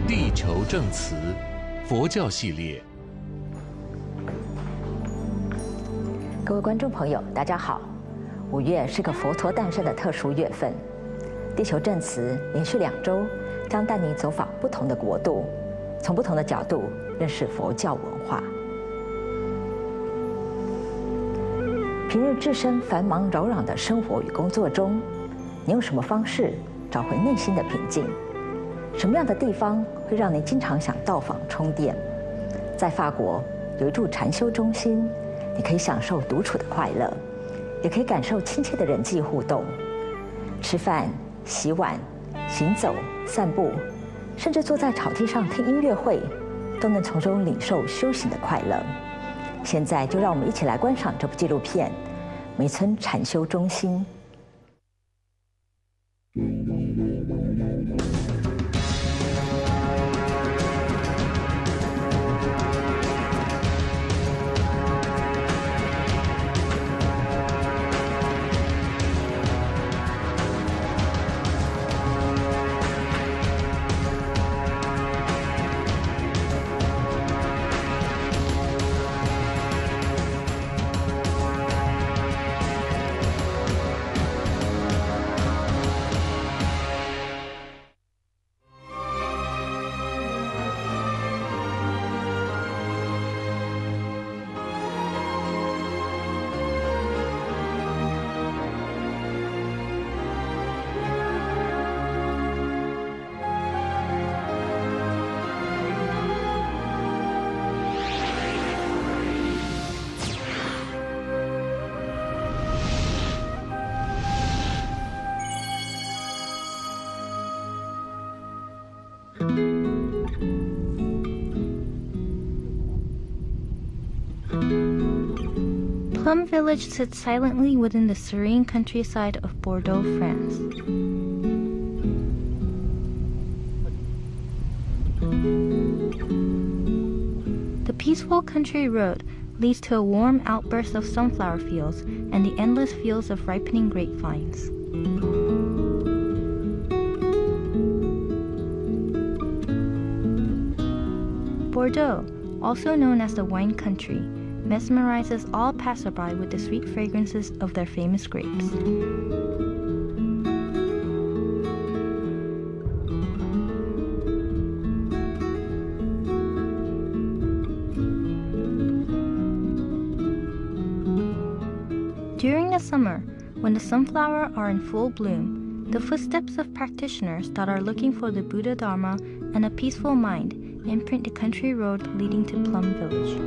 地球证词佛教系列。各位观众朋友，大家好。5月是个佛陀诞生的特殊月份，地球证词连续2周将带你走访不同的国度，从不同的角度认识佛教文化。平日置身繁忙扰攘的生活与工作中，你用什么方式找回内心的平静？什么样的地方会让你经常想到访充电？在法国有一处禅修中心，你可以享受独处的快乐，也可以感受亲切的人际互动。吃饭、洗碗、行走、散步，甚至坐在草地上听音乐会，都能从中领受修行的快乐。现在就让我们一起来观赏这部纪录片《梅村禅修中心》。Plum Village sits silently within the serene countryside of Bordeaux, France. The peaceful country road leads to a warm outburst of sunflower fields and the endless fields of ripening grapevines. Bordeaux, also known as the wine country, mesmerizes all passerby with the sweet fragrances of their famous grapes. During the summer, when the sunflower are in full bloom, the footsteps of practitioners that are looking for the Buddha Dharma and a peaceful mind imprint the country road leading to Plum Village.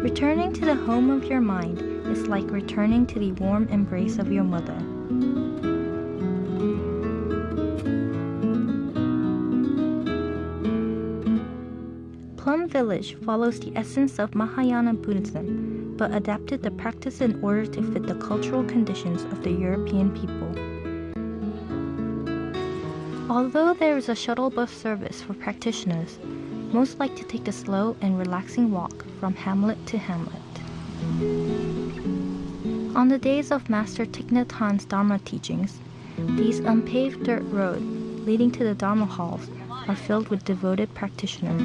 Returning to the home of your mind is like returning to the warm embrace of your mother. Plum Village follows the essence of Mahayana Buddhism, but adapted the practice in order to fit the cultural conditions of the European people. Although there is a shuttle bus service for practitioners, most like to take the slow and relaxing walk from hamlet to hamlet. On the days of Master Thich Nhat Hanh's Dharma teachings, these unpaved dirt roads leading to the Dharma halls are filled with devoted practitioners.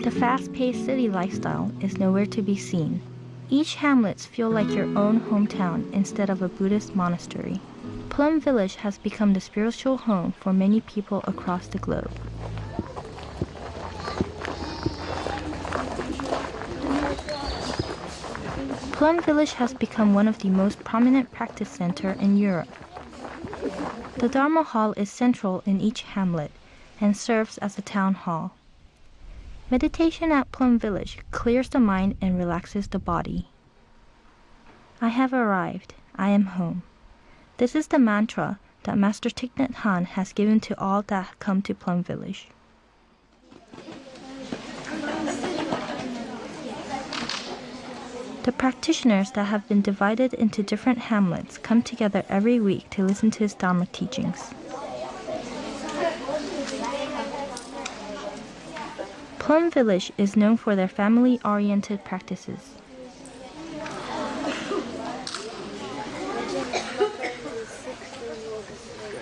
The fast-paced city lifestyle is nowhere to be seen. Each hamlet feels like your own hometown instead of a Buddhist monastery. Plum Village has become the spiritual home for many people across the globe. Plum Village has become one of the most prominent practice centers in Europe. The Dharma Hall is central in each hamlet and serves as a town hall. Meditation at Plum Village clears the mind and relaxes the body. I have arrived. I am home. This is the mantra that Master Thich Nhat Hanh has given to all that come to Plum Village. The practitioners that have been divided into different hamlets come together every week to listen to his Dharma teachings. Plum Village is known for their family-oriented practices.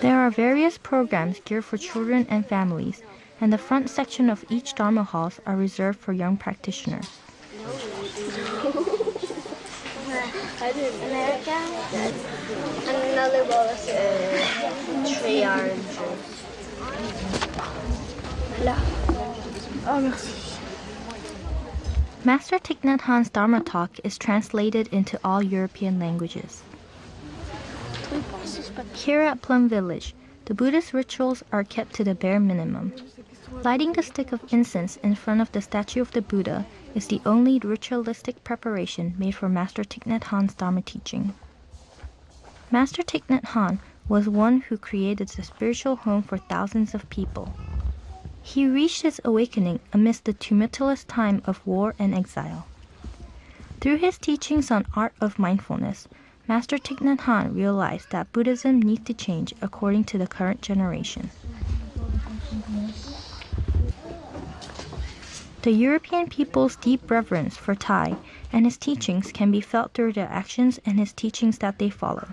There are various programs geared for children and families, and the front section of each Dharma halls are reserved for young practitioners. Another bowl of tree oranges. Oh, merci. Master Thich Nhat Hanh's Dharma talk is translated into all European languages. Here at Plum Village, the Buddhist rituals are kept to the bare minimum. Lighting the stick of incense in front of the statue of the Buddha is the only ritualistic preparation made for Master Thich Nhat Hanh's Dharma teaching. Master Thich Nhat Hanh was one who created a spiritual home for thousands of people. He reached his awakening amidst the tumultuous time of war and exile. Through his teachings on art of mindfulness, Master Thich Nhat Hanh realized that Buddhism needs to change according to the current generation. The European people's deep reverence for Thai and his teachings can be felt through their actions and his teachings that they follow.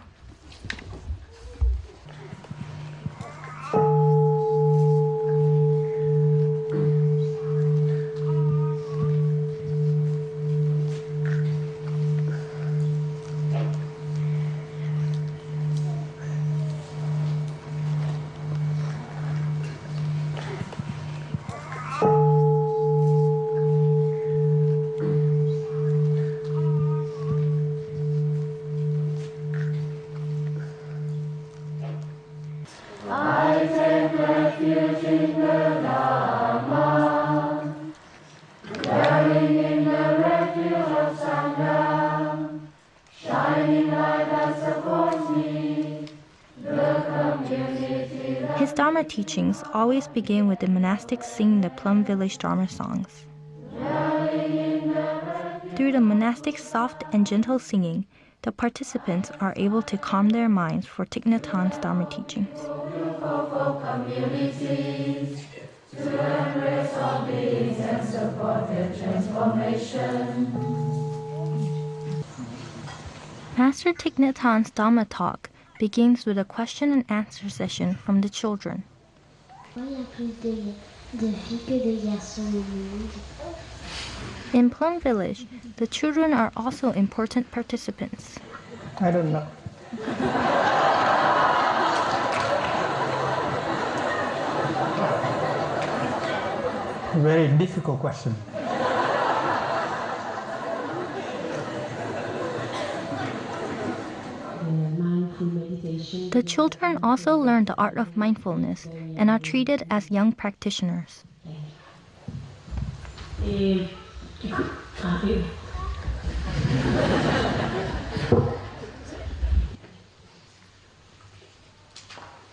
His Dharma teachings always begin with the monastics singing the Plum Village Dharma songs. Through the monastics' soft and gentle singing, the participants are able to calm their minds for Thich Nhat Hanh's Dharma teachings. Master Thich Nhat Hanh's Dharma talk begins with a question and answer session from the children. In Plum Village, the children are also important participants. I don't know. Very difficult question. The children also learn the art of mindfulness and are treated as young practitioners. And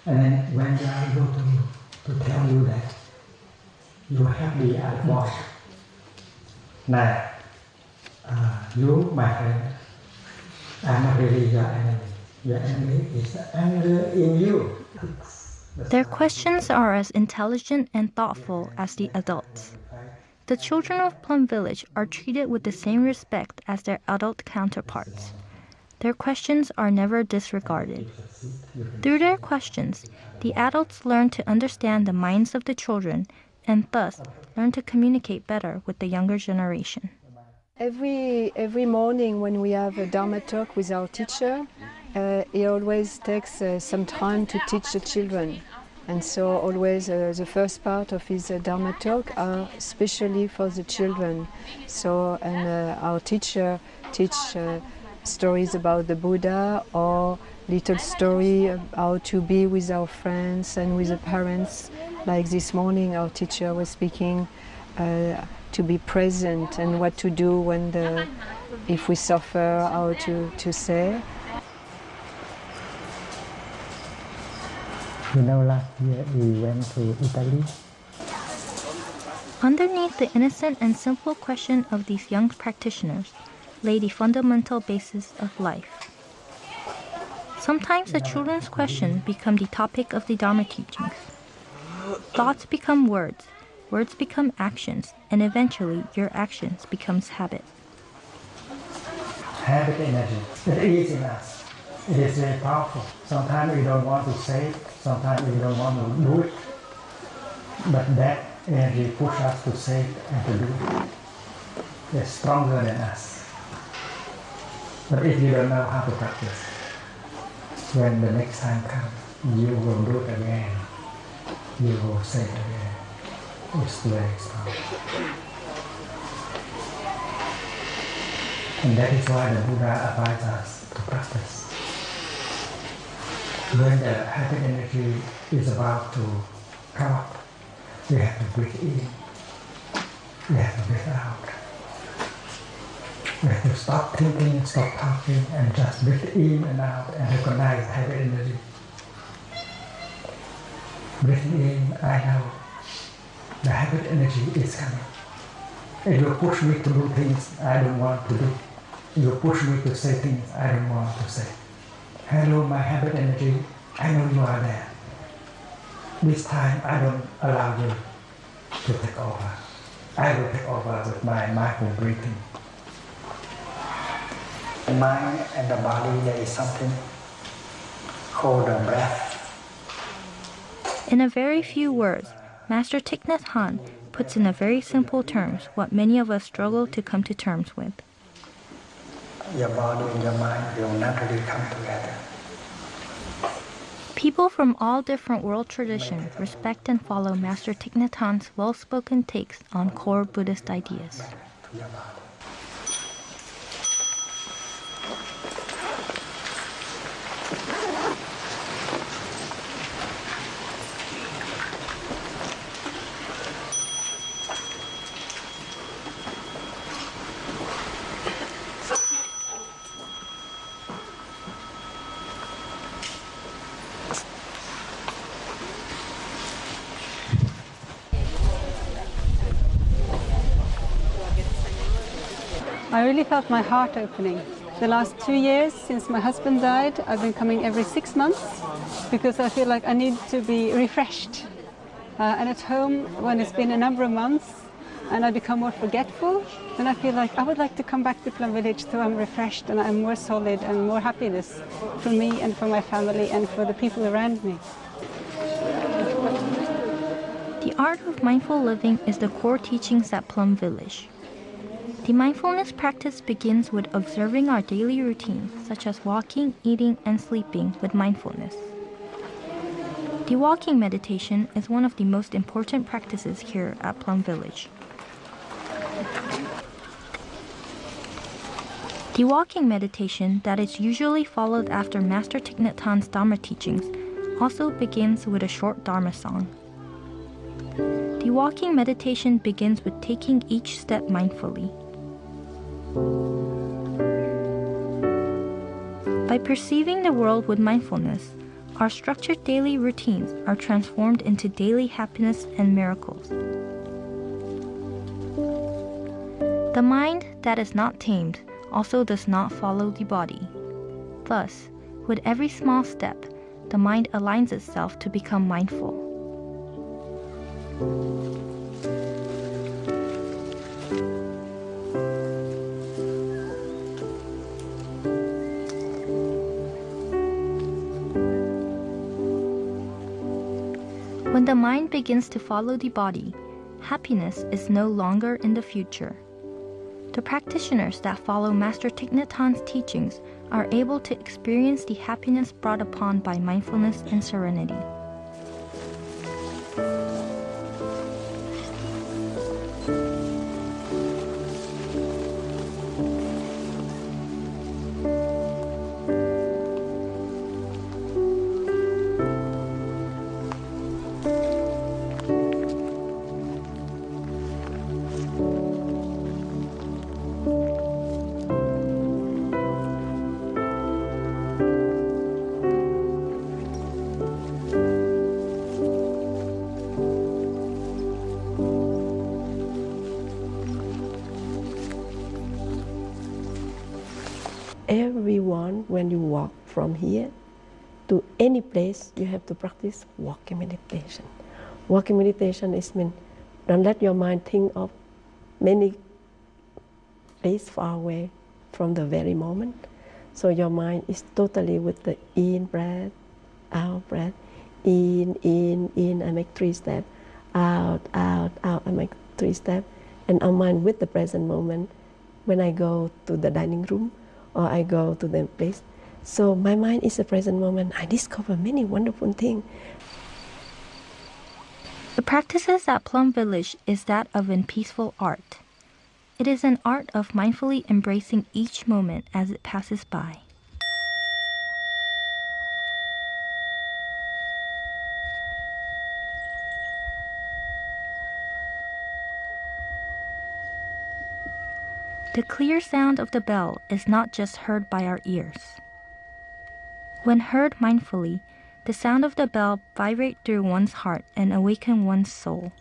then when they are able to tell you that you are happy as boss, now you, my friend, are not really your enemy. Your enemy is the anger in you. Their questions are as intelligent and thoughtful as the adults. The children of Plum Village are treated with the same respect as their adult counterparts. Their questions are never disregarded. Through their questions, the adults learn to understand the minds of the children and thus learn to communicate better with the younger generation. Every morning when we have a Dharma talk with our teacher, he always takes some time to teach the children. And so always the first part of his Dharma talk are especially for the children. So, and our teacher teach stories about the Buddha or little story of how to be with our friends and with the parents. Like this morning our teacher was speaking to be present and what to do when if we suffer, how to say. You know, last year we went to Italy. Underneath the innocent and simple question of these young practitioners lay the fundamental basis of life. Sometimes the children's question becomes the topic of the Dharma teachings. Thoughts become words, words become actions, and eventually your actions becomes habit. Habit energy, it is in us. It is very powerful. Sometimes we don't want to say it, sometimes we don't want to do it, but that energy pushes us to say it and to do it. It's stronger than us. But if you don't know how to practice, when the next time comes, you will do it again. You will say it again. It's very strong. And that is why the Buddha advised us to practice. When the habit energy is about to come up, we have to breathe in. We have to breathe out. We have to stop thinking, stop talking, and just breathe in and out and recognize habit energy. Breathing in, I know the habit energy is coming. It will push me to do things I don't want to do. It will push me to say things I don't want to say. Hello, my habit energy, I know you are there. This time I don't allow you to take over. I will take over with my mindful breathing. The mind and the body, there is something called the breath. In a very few words, Master Thich Nhat Hanh puts in a very simple terms what many of us struggle to come to terms with. Your body and your mind will naturally come together. People from all different world traditions respect and follow Master Thich Nhat Hanh's well-spoken takes on core Buddhist ideas. To your body. I really felt my heart opening. The last 2 years since my husband died, I've been coming every 6 months because I feel like I need to be refreshed. And at home, when it's been a number of months and I become more forgetful, then I feel like I would like to come back to Plum Village so I'm refreshed and I'm more solid and more happiness for me and for my family and for the people around me. The art of mindful living is the core teachings at Plum Village. The mindfulness practice begins with observing our daily routines, such as walking, eating, and sleeping with mindfulness. The walking meditation is one of the most important practices here at Plum Village. The walking meditation that is usually followed after Master Thich Nhat Hanh's Dharma teachings also begins with a short Dharma song. The walking meditation begins with taking each step mindfully. By perceiving the world with mindfulness, our structured daily routines are transformed into daily happiness and miracles. The mind that is not tamed also does not follow the body. Thus, with every small step, the mind aligns itself to become mindful. When the mind begins to follow the body, happiness is no longer in the future. The practitioners that follow Master Thich Nhat Hanh's teachings are able to experience the happiness brought upon by mindfulness and serenity. Everyone, when you walk from here to any place, you have to practice walking meditation. Walking meditation is mean Don't let your mind think of many days far away from the very moment. So your mind is totally with the in breath, out breath, in, I make 3 steps, out, I make 3 steps. And our mind with the present moment when I go to the dining room or I go to the place. So my mind is the present moment. I discover many wonderful things. The practices at Plum Village is that of an peaceful art. It is an art of mindfully embracing each moment as it passes by. The clear sound of the bell is not just heard by our ears. When heard mindfully, the sound of the bell vibrates through one's heart and awakens one's soul.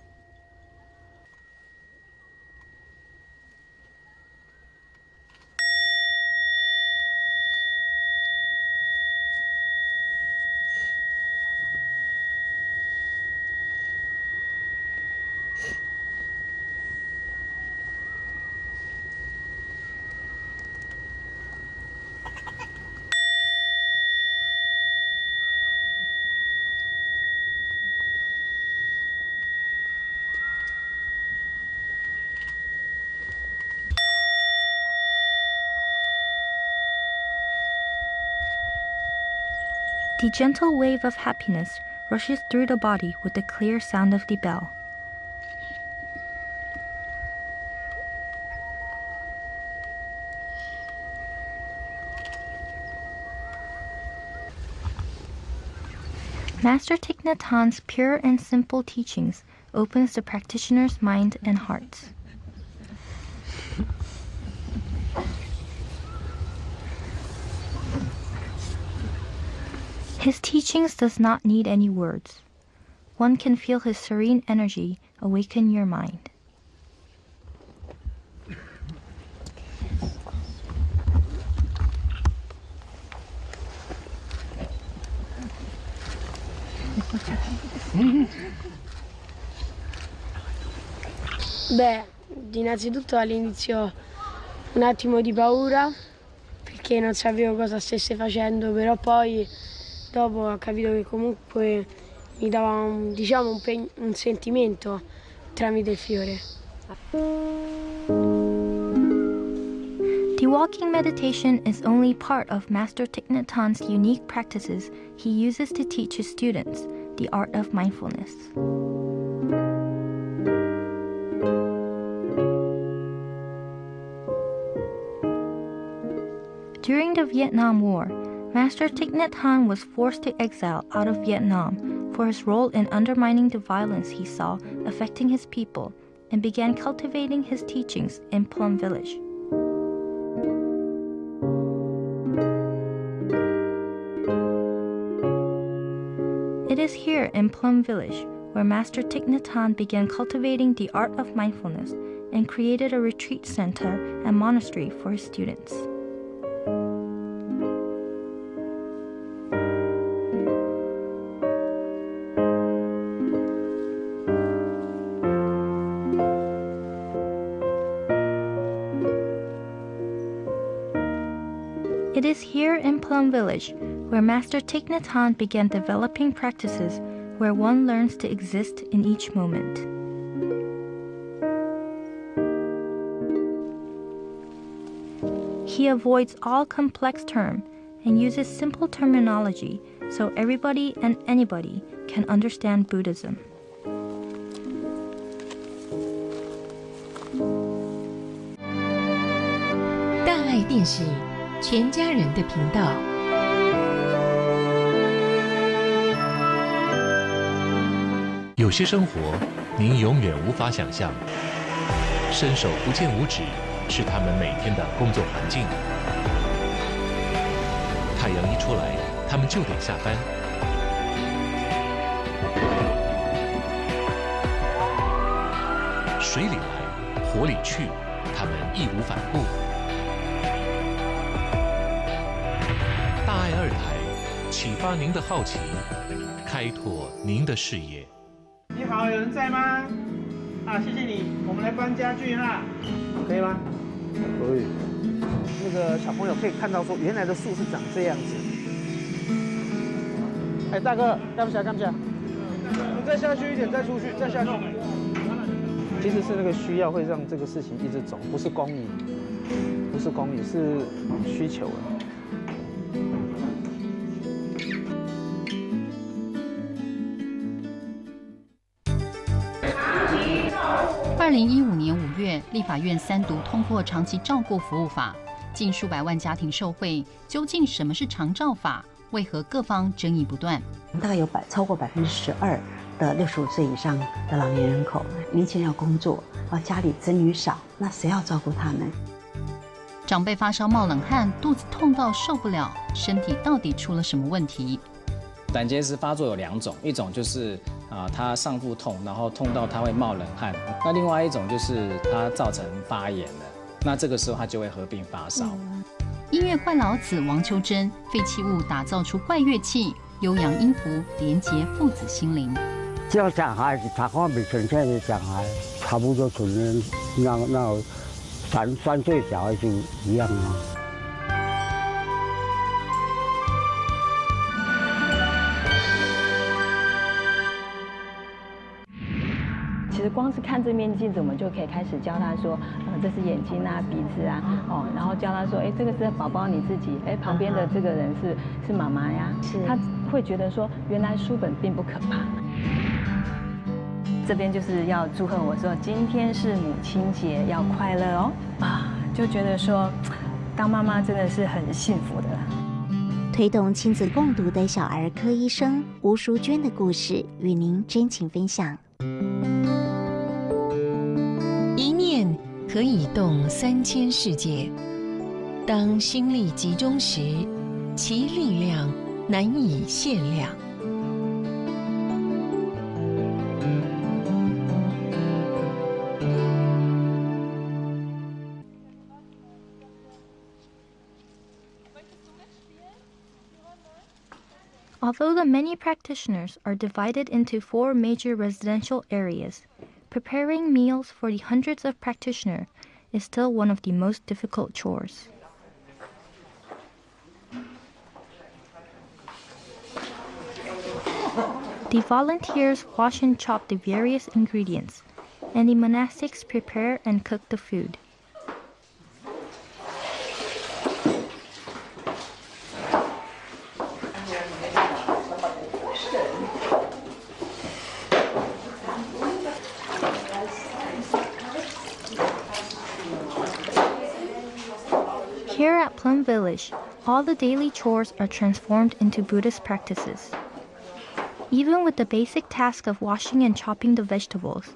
The gentle wave of happiness rushes through the body with the clear sound of the bell. Master Thich Nhat Hanh's pure and simple teachings opens the practitioner's mind and hearts. His teachings does not need any words. One can feel his serene energy awaken your mind. Beh, innanzitutto all'inizio un attimo di paura perché non sapevo cosa stesse facendo, però poi dopo ho capito che comunque mi dava un sentimento tramite il fiore. The walking meditation is only part of Master Thich Nhat Hanh's unique practices he uses to teach his students the art of mindfulness. During the Vietnam War, Master Thich Nhat Hanh was forced to exile out of Vietnam for his role in undermining the violence he saw affecting his people and began cultivating his teachings in Plum Village. It is here in Plum Village where Master Thich Nhat Hanh began cultivating the art of mindfulness and created a retreat center and monastery for his students. It is here in Plum Village where Master Thich Nhat Hanh began developing practices where one learns to exist in each moment. He avoids all complex terms and uses simple terminology so everybody and anybody can understand Buddhism. 大爱电视全家人的频道。有些生活您永远无法想象，伸手不见五指是他们每天的工作环境。太阳一出来，他们就得下班。水里来，火里去，他们义无反顾。大爱二台，启发您的好奇，开拓您的视野。你好，有人在吗？啊，谢谢你，我们来搬家具哈，可以吗？可以。那个小朋友可以看到说，原来的树是长这样子。哎，大哥，看不起来，看不起来，你再下去一点，再出去，再下去。其实是那个需要会让这个事情一直走，不是公益，不是公益，是需求了。 2015年5月，立法院3读通过《长期照顾服务法》，近数百万家庭受惠。究竟什么是长照法？为何各方争议不断？大概有超过12%的65岁以上的老年人口，年轻人要工作，家里子女少，那谁要照顾他们？长辈发烧、冒冷汗，肚子痛到受不了，身体到底出了什么问题？胆结石发作有2种，一种就是他上腹痛，然后痛到他会冒冷汗；那另外一种就是他造成发炎了，那这个时候他就会合并发烧。音乐怪老子王秋珍，废弃物打造出怪乐器，悠扬音符连接父子心灵。教小孩子，他看比现在的小孩差不多可能那3岁小孩就一样啊。 其实光是看这面镜子，我们就可以开始教他说，这是眼睛啊、鼻子啊，然后教他说，这个是宝宝你自己，旁边的这个人是妈妈呀，他会觉得说，原来书本并不可怕。这边就是要祝贺我说，今天是母亲节，要快乐哦就觉得说，当妈妈真的是很幸福的。推动亲子共读的小儿科医生吴淑娟的故事，与您真情分享。 一念可以动3000世界，当心力集中时，其力量难以限量。Although the many practitioners are divided into 4 major residential areas, preparing meals for the hundreds of practitioners is still one of the most difficult chores. The volunteers wash and chop the various ingredients, and the monastics prepare and cook the food. Here at Plum Village, all the daily chores are transformed into Buddhist practices. Even with the basic task of washing and chopping the vegetables,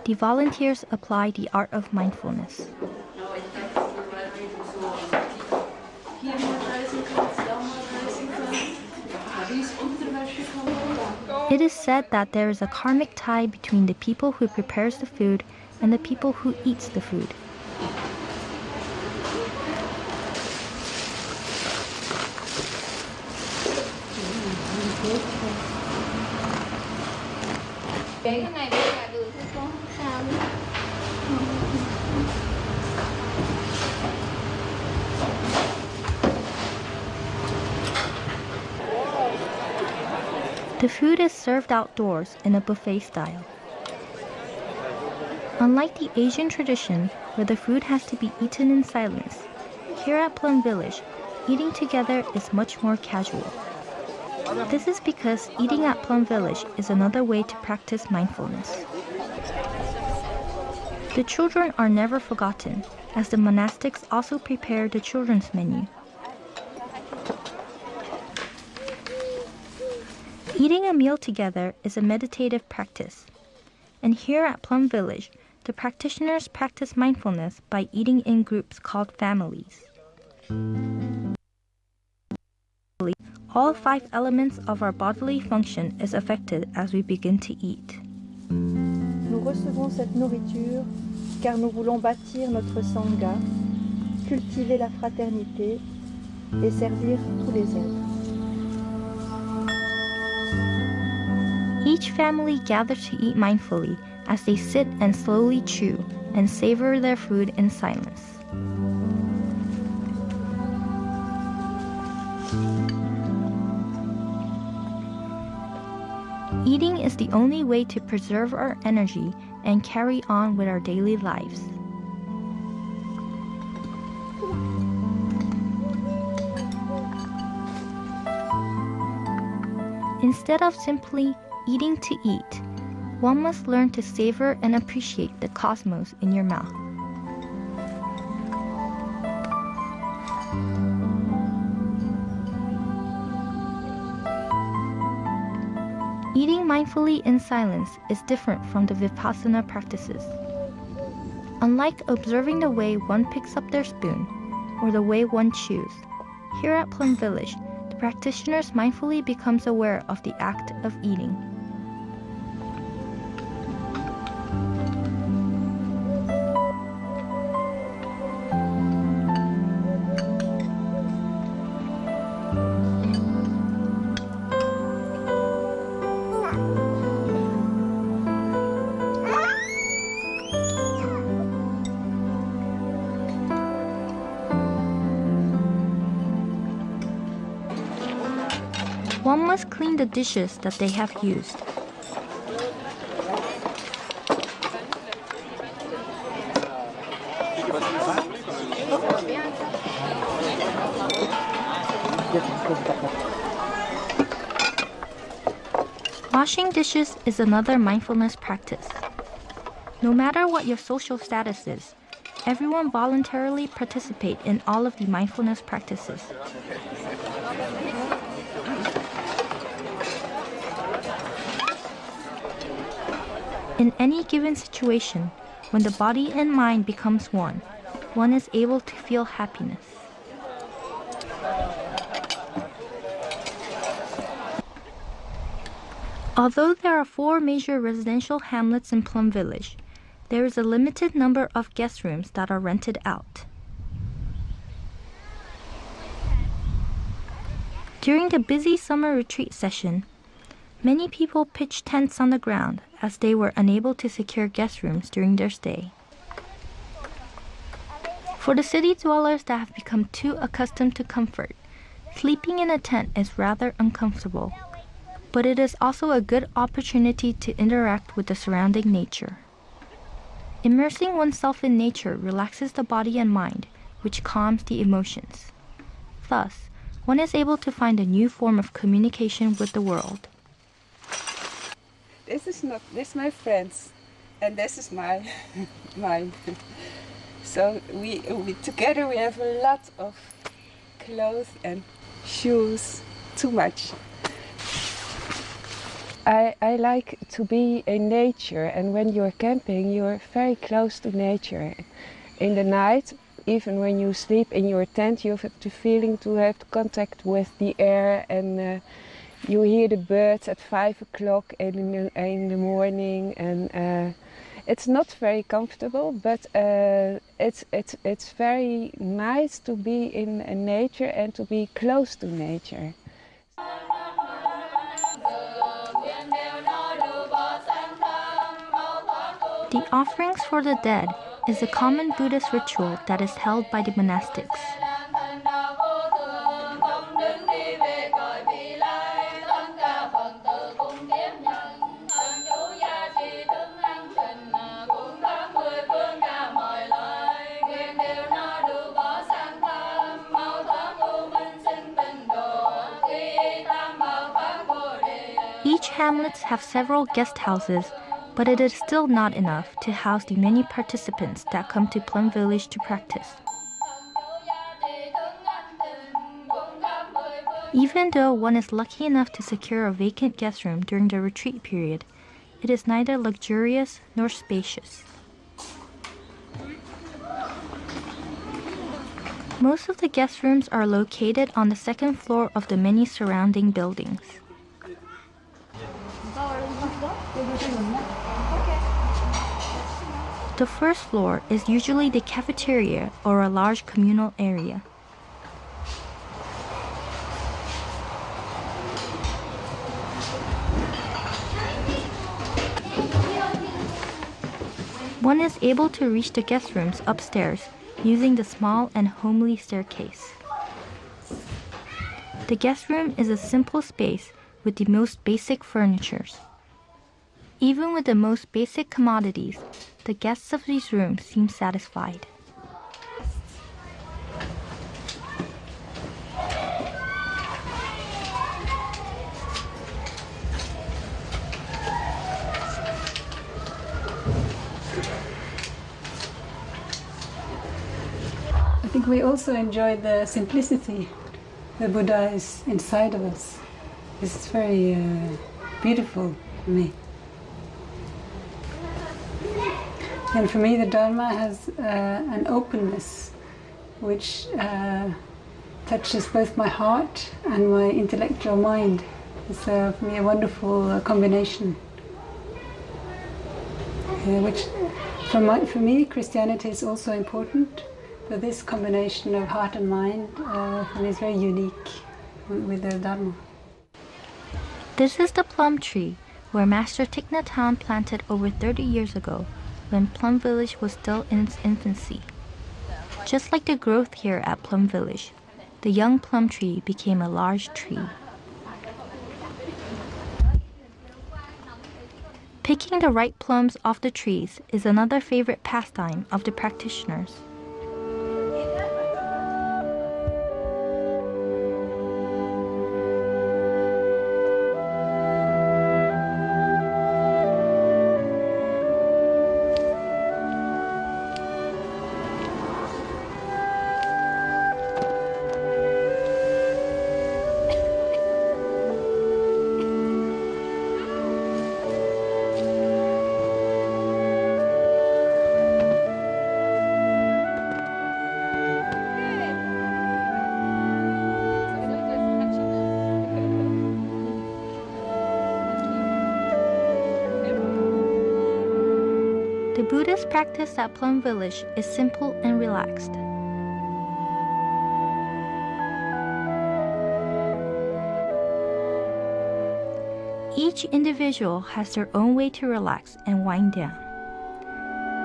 the volunteers apply the art of mindfulness. It is said that there is a karmic tie between the people who prepares the food and the people who eats the food. The food is served outdoors in a buffet style. Unlike the Asian tradition, where the food has to be eaten in silence, here at Plum Village, eating together is much more casual. This is because eating at Plum Village is another way to practice mindfulness. The children are never forgotten, as the monastics also prepare the children's menu. Eating a meal together is a meditative practice. And here at Plum Village, the practitioners practice mindfulness by eating in groups called families. All 5 elements of our bodily function is affected as we begin to eat. Nous recevons cette nourriture car nous voulons bâtir notre sangha, cultiver la fraternité et servir tous les êtres. Each family gathers to eat mindfully as they sit and slowly chew and savor their food in silence. Eating is the only way to preserve our energy and carry on with our daily lives. Instead of simply eating to eat, one must learn to savor and appreciate the cosmos in your mouth. Eating mindfully in silence is different from the Vipassana practices. Unlike observing the way one picks up their spoon or the way one chews, here at Plum Village, the practitioners mindfully becomes aware of the act of eating. One must clean the dishes that they have used. Washing dishes is another mindfulness practice. No matter what your social status is, everyone voluntarily participate in all of the mindfulness practices. In any given situation, when the body and mind becomes one is able to feel happiness. Although there are 4 major residential hamlets in Plum Village, there is a limited number of guest rooms that are rented out. During the busy summer retreat session, many people pitched tents on the ground as they were unable to secure guest rooms during their stay. For the city dwellers that have become too accustomed to comfort, sleeping in a tent is rather uncomfortable, but it is also a good opportunity to interact with the surrounding nature. Immersing oneself in nature relaxes the body and mind, which calms the emotions. Thus, one is able to find a new form of communication with the world. This is my friends, and this is mine. So we together we have a lot of clothes and shoes, too much. I like to be in nature, and when you're camping, you're very close to nature. In the night, even when you sleep in your tent, you have the feeling to have contact with the air, and you hear the birds at 5 o'clock in the morning, and it's not very comfortable, but it's very nice to be in nature and to be close to nature. The offerings for the dead is a common Buddhist ritual that is held by the monastics. Each hamlet have several guest houses, but it is still not enough to house the many participants that come to Plum Village to practice. Even though one is lucky enough to secure a vacant guest room during the retreat period, it is neither luxurious nor spacious. Most of the guest rooms are located on the second floor of the many surrounding buildings. The first floor is usually the cafeteria or a large communal area. One is able to reach the guest rooms upstairs using the small and homely staircase. The guest room is a simple space with the most basic furnitures. Even with the most basic commodities, the guests of these rooms seem satisfied. I think we also enjoy the simplicity. The Buddha is inside of us. It's very beautiful for me. And for me, the Dharma has an openness which touches both my heart and my intellectual mind. It's for me a wonderful combination. Which, for me, Christianity is also important. So this combination of heart and mind is very unique with the Dharma. This is the plum tree where Master Thich Nhat Hanh planted over 30 years ago when Plum Village was still in its infancy. Just like the growth here at Plum Village, the young plum tree became a large tree. Picking the right plums off the trees is another favorite pastime of the practitioners. The Buddhist practice at Plum Village is simple and relaxed. Each individual has their own way to relax and wind down.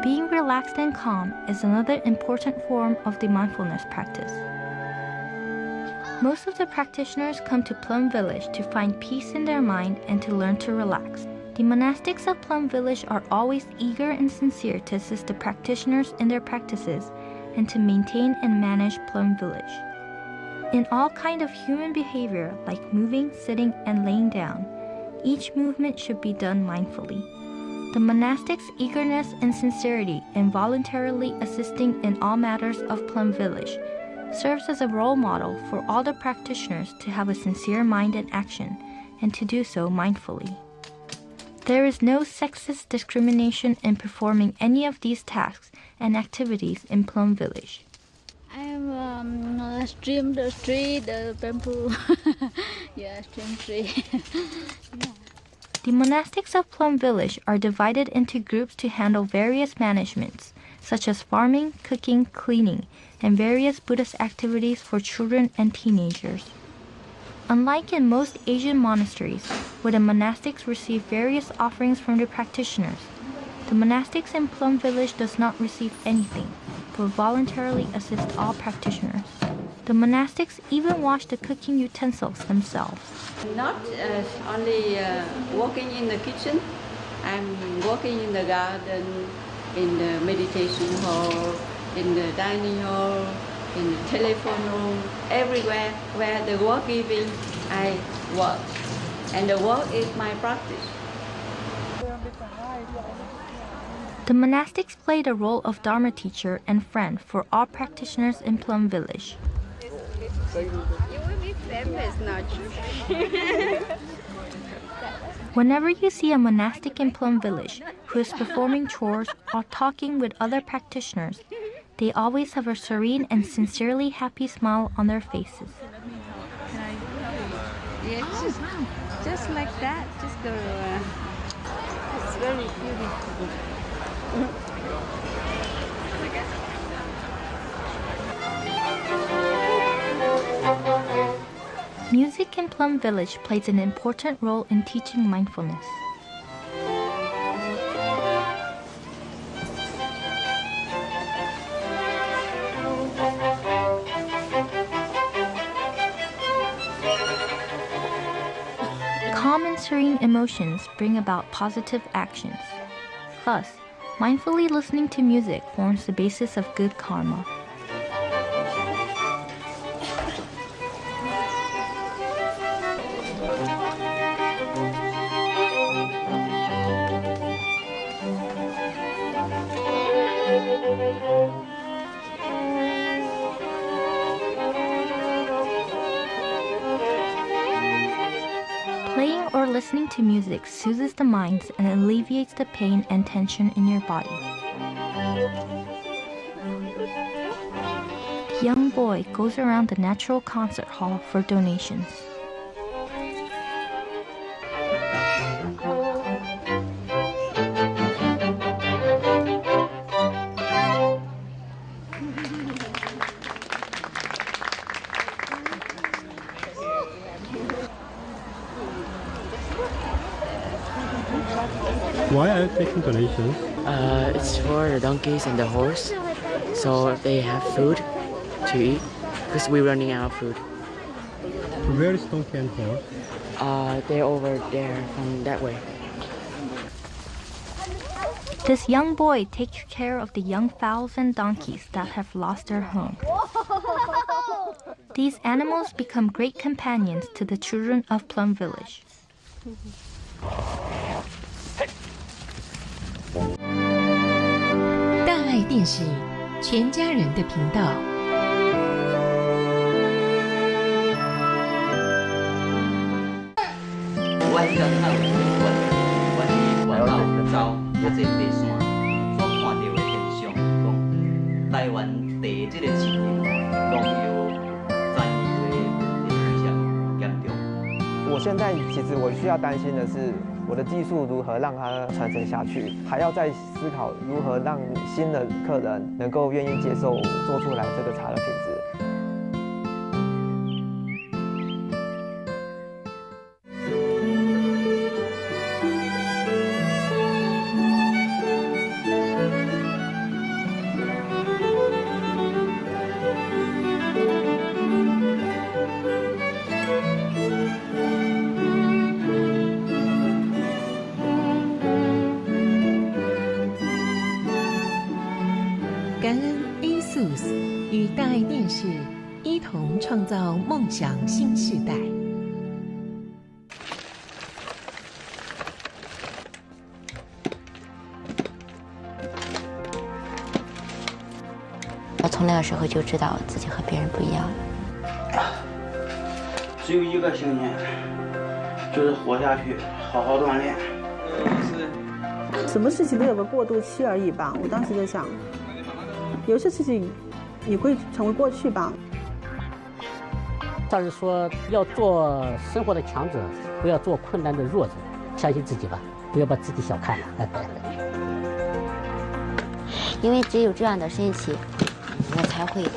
Being relaxed and calm is another important form of the mindfulness practice. Most of the practitioners come to Plum Village to find peace in their mind and to learn to relax. The monastics of Plum Village are always eager and sincere to assist the practitioners in their practices and to maintain and manage Plum Village. In all kind of human behavior like moving, sitting, and laying down, each movement should be done mindfully. The monastics' eagerness and sincerity in voluntarily assisting in all matters of Plum Village serves as a role model for all the practitioners to have a sincere mind and action and to do so mindfully. There is no sexist discrimination in performing any of these tasks and activities in Plum Village. I am trim the tree, the bamboo. Yeah, trim tree. Yeah. The monastics of Plum Village are divided into groups to handle various managements, such as farming, cooking, cleaning, and various Buddhist activities for children and teenagers. Unlike in most Asian monasteries, where the monastics receive various offerings from the practitioners, the monastics in Plum Village does not receive anything, but voluntarily assist all practitioners. The monastics even wash the cooking utensils themselves. Not only working in the kitchen, I'm working in the garden, in the meditation hall, in the dining hall, in the telephone room, everywhere where the work giving, I work. And the work is my practice. The monastics play the role of Dharma teacher and friend for all practitioners in Plum Village. You will be famous now. Whenever you see a monastic in Plum Village who is performing chores or talking with other practitioners, they always have a serene and sincerely happy smile on their faces. Yes, just like that. Just go. It's very beautiful. Music in Plum Village plays an important role in teaching mindfulness. Calm and serene emotions bring about positive actions. Thus, mindfully listening to music forms the basis of good karma. Playing or listening to music soothes the minds and alleviates the pain and tension in your body. The young boy goes around the natural concert hall for donations. Why are you taking donations? It's for the donkeys and the horse, so they have food to eat, because we're running out of food. Where is donkey and horse? They're over there from that way. This young boy takes care of the young fowls and donkeys that have lost their home. These animals become great companions to the children of Plum Village. 大爱电视，全家人的频道。阮遮较有阮是外口走一座地山，所看到的现象，讲台湾地这个市场农药转移的问题非常严重。我现在其实我需要担心的是，我的技术如何让它传承下去，还要再思考如何让新的客人能够愿意接受做出来这个茶的品质。 感恩 ASUS 与大爱电视一同创造梦想新时代。我从那个时候就知道自己和别人不一样。只有一个信念，就是活下去，好好锻炼。什么事情都有个过渡期而已吧。我当时在想，有些事情也会成为过去吧。但是说要做生活的强者，不要做困难的弱者，相信自己吧，不要把自己小看了。因为只有这样的身体，我才会有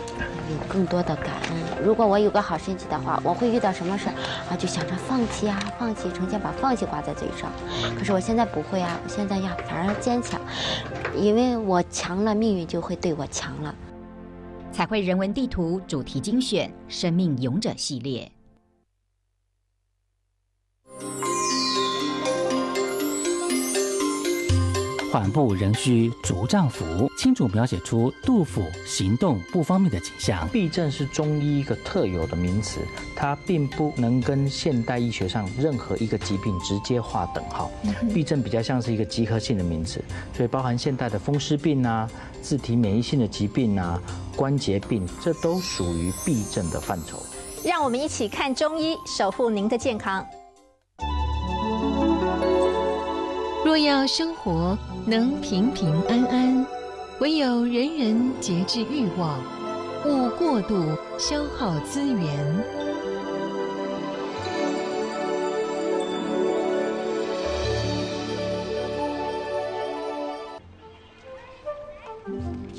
更多的感恩。如果我有个好身体的话，我会遇到什么事啊，就想着放弃啊，放弃，成天把放弃挂在嘴上。可是我现在不会啊，我现在要反而坚强，因为我强了，命运就会对我强了。彩绘人文地图主题精选生命勇者系列。缓步仍需足丈夫，清楚描写出杜甫行动不方便的景象。避症是中医一个特有的名词，它并不能跟现代医学上任何一个疾病直接划等号。避症比较像是一个集合性的名词，所以包含现代的风湿病啊、自体免疫性的疾病啊、关节病，这都属于避症的范畴。让我们一起看中医，守护您的健康。若要生活能平平安安，唯有人人节制欲望，勿过度消耗资源。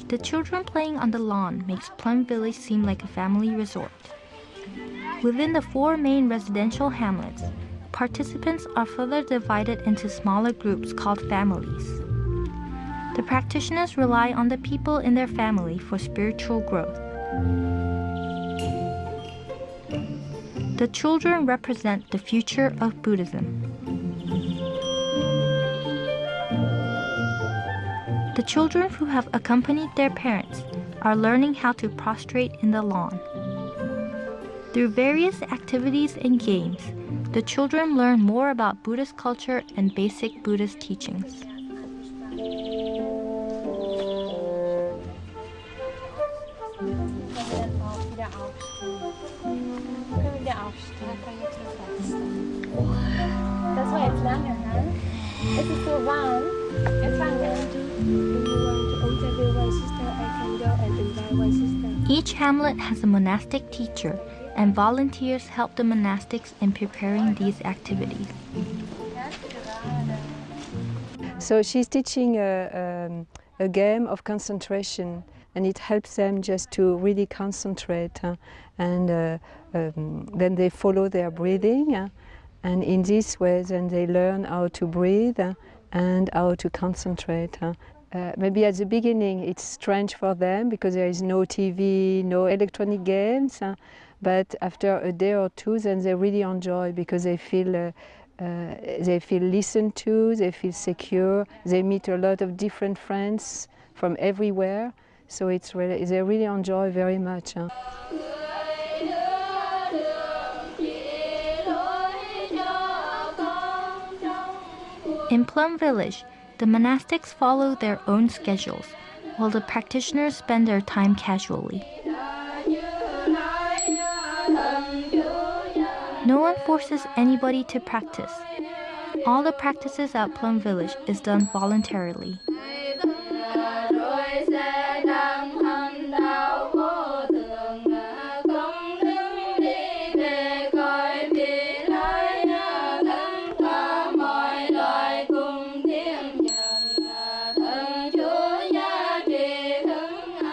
The children playing on the lawn makes Plum Village seem like a family resort. Within the 4 main residential hamlets, participants are further divided into smaller groups called families. The practitioners rely on the people in their family for spiritual growth. The children represent the future of Buddhism. The children who have accompanied their parents are learning how to prostrate in the lawn. Through various activities and games, the children learn more about Buddhist culture and basic Buddhist teachings. That's why it's longer, huh? Is it still warm? It's longer. Do you want to interview one sister? I can go and invite one sister. Each hamlet has a monastic teacher, and volunteers help the monastics in preparing these activities. So she's teaching a game of concentration, and it helps them just to really concentrate, and then they follow their breathing, and in this way then they learn how to breathe and how to concentrate. Maybe at the beginning it's strange for them because there is no TV, no electronic games, but after a day or two then they really enjoy because they feel listened to, they feel secure, they meet a lot of different friends from everywhere, so it's really, they really enjoy very much. In Plum Village, the monastics follow their own schedules, while the practitioners spend their time casually. No one forces anybody to practice. All the practices at Plum Village is done voluntarily.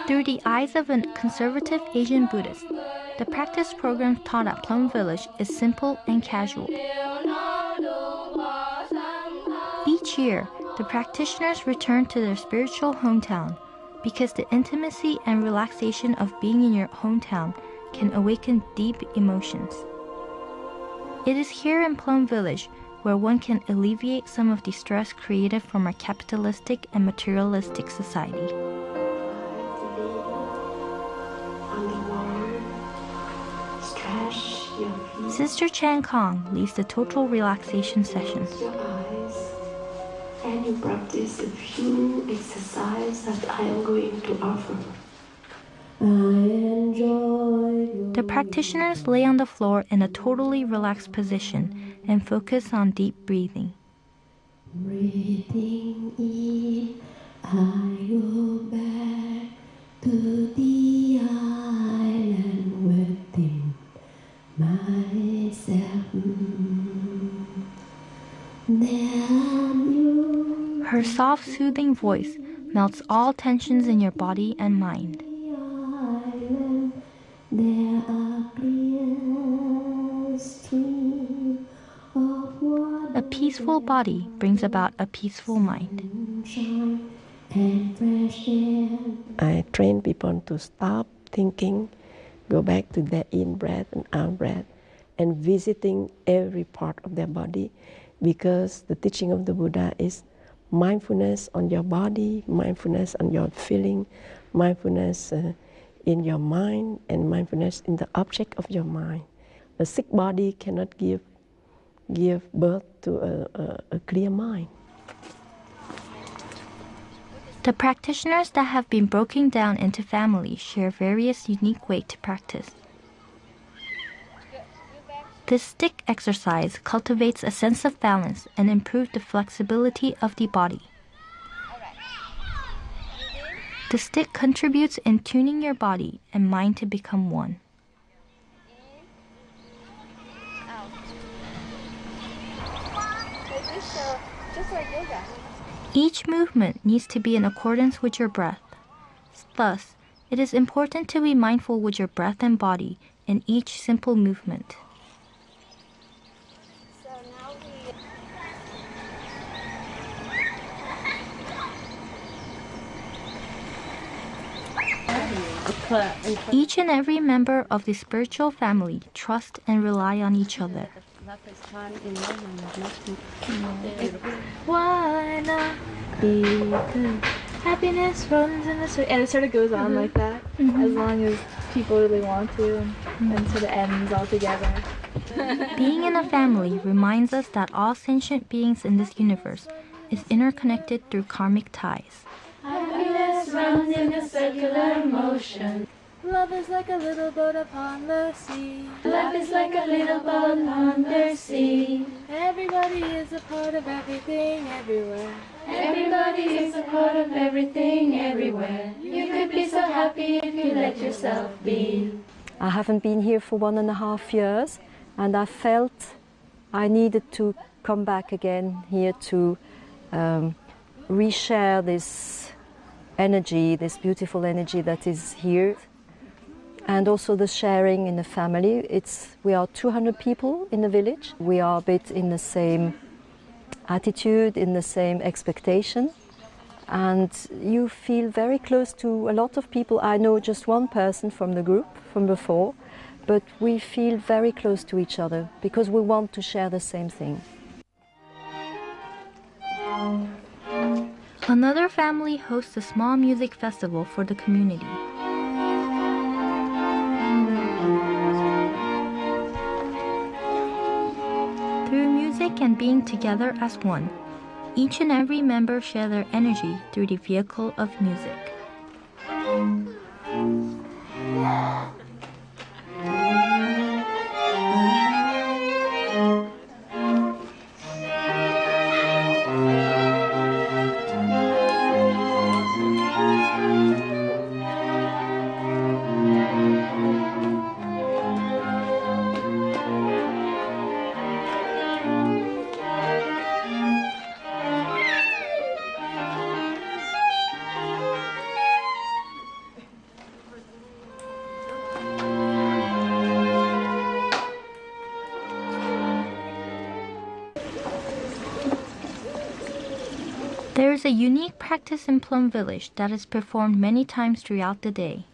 Through the eyes of a conservative Asian Buddhist, the practice program taught at Plum Village is simple and casual. Each year, the practitioners return to their spiritual hometown because the intimacy and relaxation of being in your hometown can awaken deep emotions. It is here in Plum Village where one can alleviate some of the stress created from our capitalistic and materialistic society. Sister Chan Kong leads the total relaxation sessions. And you practice a few exercises that I am going to offer. The practitioners lay on the floor in a totally relaxed position and focus on deep breathing. Breathing in, I go back to the island within myself. Her soft, soothing voice melts all tensions in your body and mind. A peaceful body brings about a peaceful mind. I train people to stop thinking, go back to their in breath and out breath, and visiting every part of their body, because the teaching of the Buddha is mindfulness on your body, mindfulness on your feeling, mindfulness in your mind, and mindfulness in the object of your mind. A sick body cannot give birth to a clear mind. The practitioners that have been broken down into families share various unique ways to practice. This stick exercise cultivates a sense of balance and improves the flexibility of the body. The stick contributes in tuning your body and mind to become one. Each movement needs to be in accordance with your breath. Thus, it is important to be mindful with your breath and body in each simple movement. Each and every member of the spiritual family trust and rely on each other. happiness runs in the street, and it sort of goes on like that as long as people really want to, and sort of ends all together. Being in a family reminds us that all sentient beings in this universe is interconnected through karmic ties. Happiness runs in a circular motion. Love is like a little boat upon the sea. Love is like a little boat upon the sea. Everybody is a part of everything everywhere. Everybody is a part of everything everywhere. You could be so happy if you let yourself be. I haven't been here for 1.5 years, and I felt I needed to come back again here to reshare this energy, this beautiful energy that is here. And also the sharing in the family. We are 200 people in the village. We are a bit in the same attitude, in the same expectation. And you feel very close to a lot of people. I know just one person from the group from before, but we feel very close to each other because we want to share the same thing. Another family hosts a small music festival for the community. Through music and being together as one, each and every member share their energy through the vehicle of music. There is a unique practice in Plum Village that is performed many times throughout the day.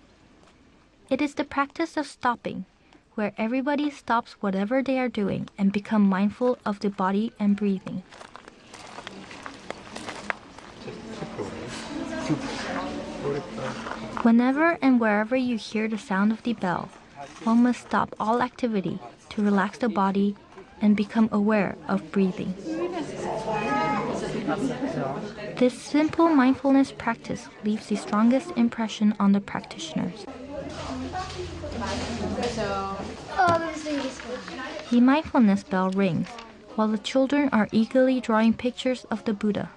It is the practice of stopping, where everybody stops whatever they are doing and become mindful of the body and breathing. Whenever and wherever you hear the sound of the bell, one must stop all activity to relax the body and become aware of breathing. This simple mindfulness practice leaves the strongest impression on the practitioners. The mindfulness bell rings while the children are eagerly drawing pictures of the Buddha.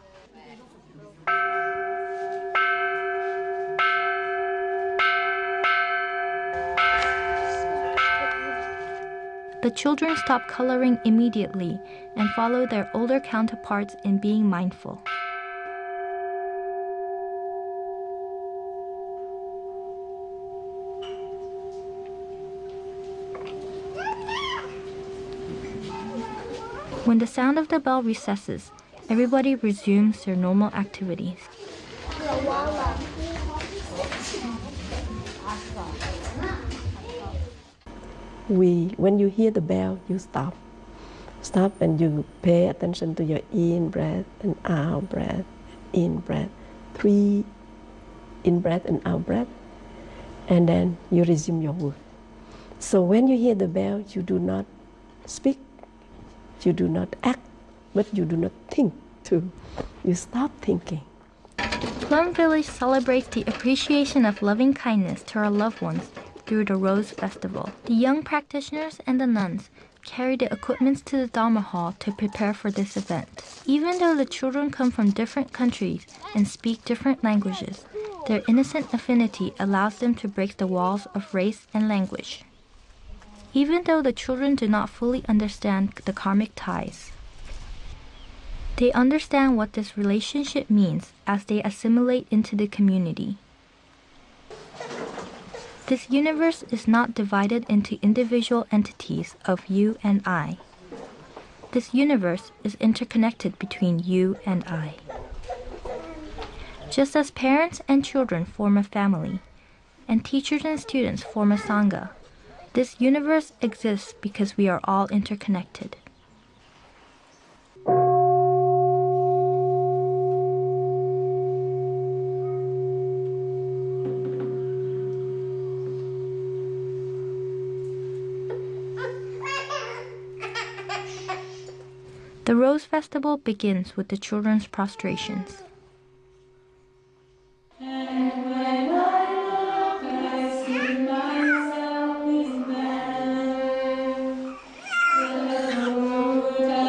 The children stop coloring immediately and follow their older counterparts in being mindful. When the sound of the bell recesses, everybody resumes their normal activities. When you hear the bell, you stop. Stop and you pay attention to your in breath and out breath, in breath. 3 in breath and out breath. And then you resume your work. So when you hear the bell, you do not speak, you do not act, but you do not think too. You stop thinking. Plum Village celebrates the appreciation of loving kindness to our loved ones through the Rose Festival. The young practitioners and the nuns carry the equipments to the Dharma Hall to prepare for this event. Even though the children come from different countries and speak different languages, their innocent affinity allows them to break the walls of race and language. Even though the children do not fully understand the karmic ties, they understand what this relationship means as they assimilate into the community. This universe is not divided into individual entities of you and I. This universe is interconnected between you and I. Just as parents and children form a family, and teachers and students form a sangha, this universe exists because we are all interconnected. The Rose Festival begins with the children's prostrations. And when I look, I see myself in them. The Buddha,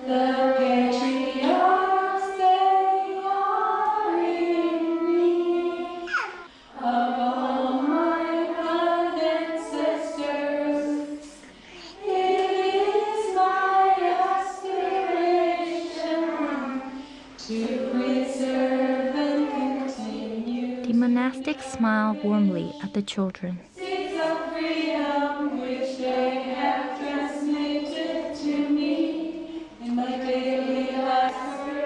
the patriarchs, they are in me. Of all my blood ancestors, it is my aspiration to preserve and continue. The monastics smile warmly at the children. Seeds of freedom which they have transmitted to me in my daily aspiration.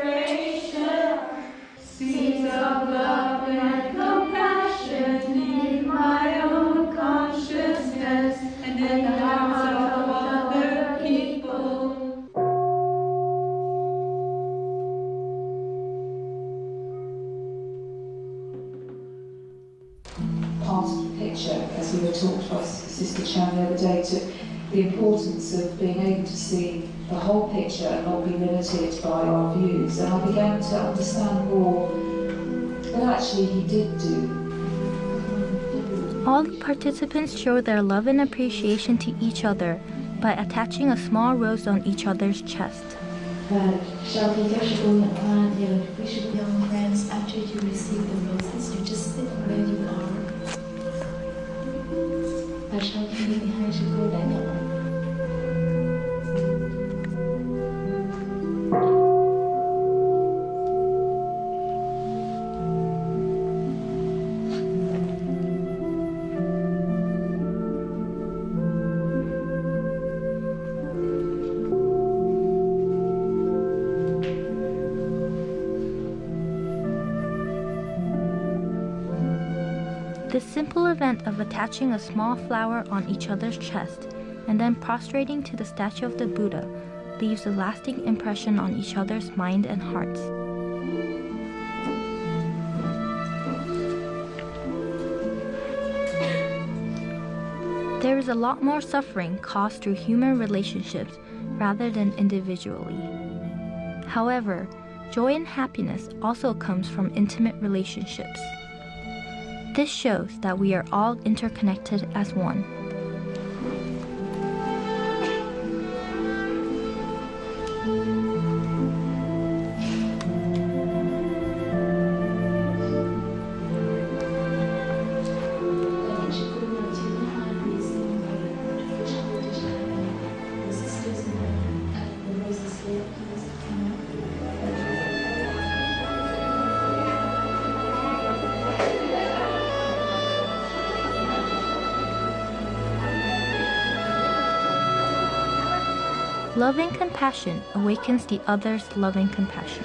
Seeds of love and compassion in my own consciousness and in the hearts of other people. Part of the picture, as we were taught by Sister Chan the other day, to the importance of being able to see the whole picture and not be limited by our views. And I began to understand more that actually he did do. All the participants show their love and appreciation to each other by attaching a small rose on each other's chest. Young friends, after you receive the roses, you just sit where you are. Và sau khi hai sư cô đã nhận. This simple event of attaching a small flower on each other's chest and then prostrating to the statue of the Buddha leaves a lasting impression on each other's mind and hearts. There is a lot more suffering caused through human relationships rather than individually. However, joy and happiness also comes from intimate relationships. This shows that we are all interconnected as one. Loving compassion awakens the other's loving compassion.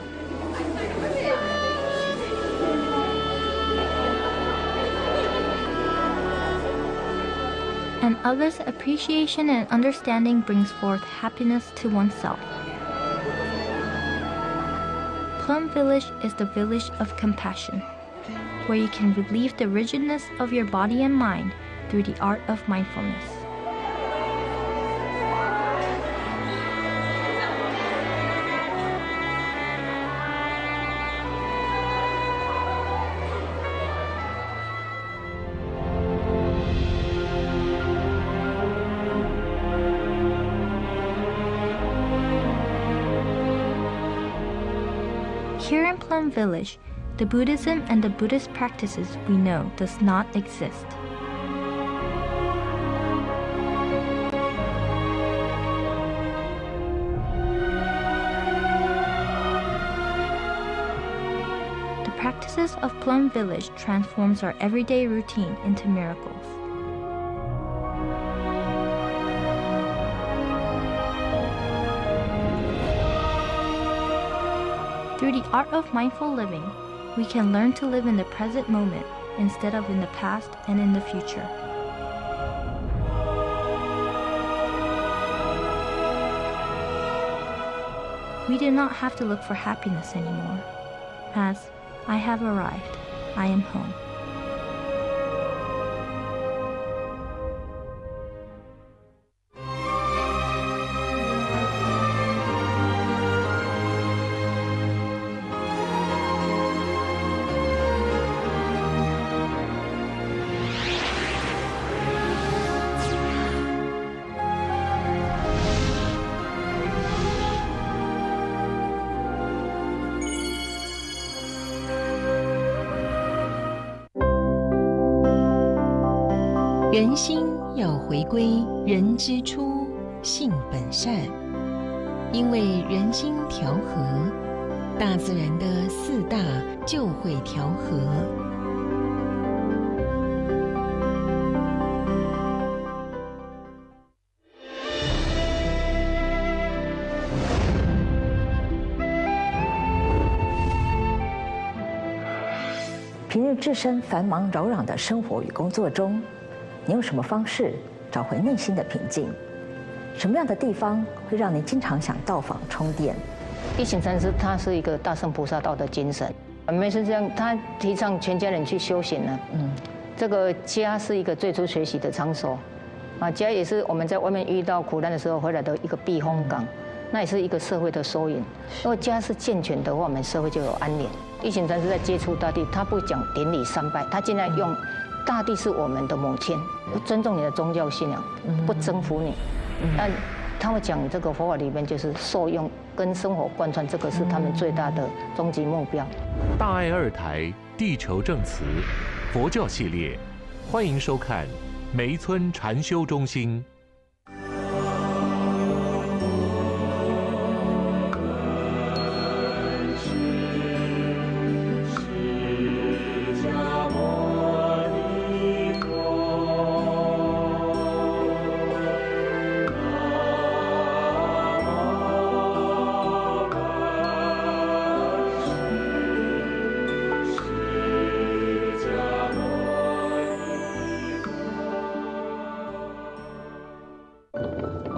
And others' appreciation and understanding brings forth happiness to oneself. Plum Village is the village of compassion, where you can relieve the rigidness of your body and mind through the art of mindfulness. Here in Plum Village, the Buddhism and the Buddhist practices we know does not exist. The practices of Plum Village transforms our everyday routine into miracles. Through the art of mindful living, we can learn to live in the present moment instead of in the past and in the future. We do not have to look for happiness anymore, as I have arrived, I am home. 人心要回归人之初，性本善。因为人心调和，大自然的4大就会调和。平日置身繁忙扰攘的生活与工作中，你用什么方式找回内心的平静？什么样的地方会让你经常想到访充电？一行禅师他是一个大乘菩萨道的精神，梅师这样，他提倡全家人去修行呢。这个家是一个最初学习的场所，家也是我们在外面遇到苦难的时候回来的一个避风港，那也是一个社会的缩影。如果家是健全的话，我们社会就有安宁。一行禅师在接触大地，他不讲典礼参拜，他尽量用大地是我们的母亲，不尊重你的宗教信仰，不征服你。但他会讲这个佛法里面就是受用跟生活贯穿，这个是他们最大的终极目标。大爱2台地球正词佛教系列，欢迎收看梅村禅修中心。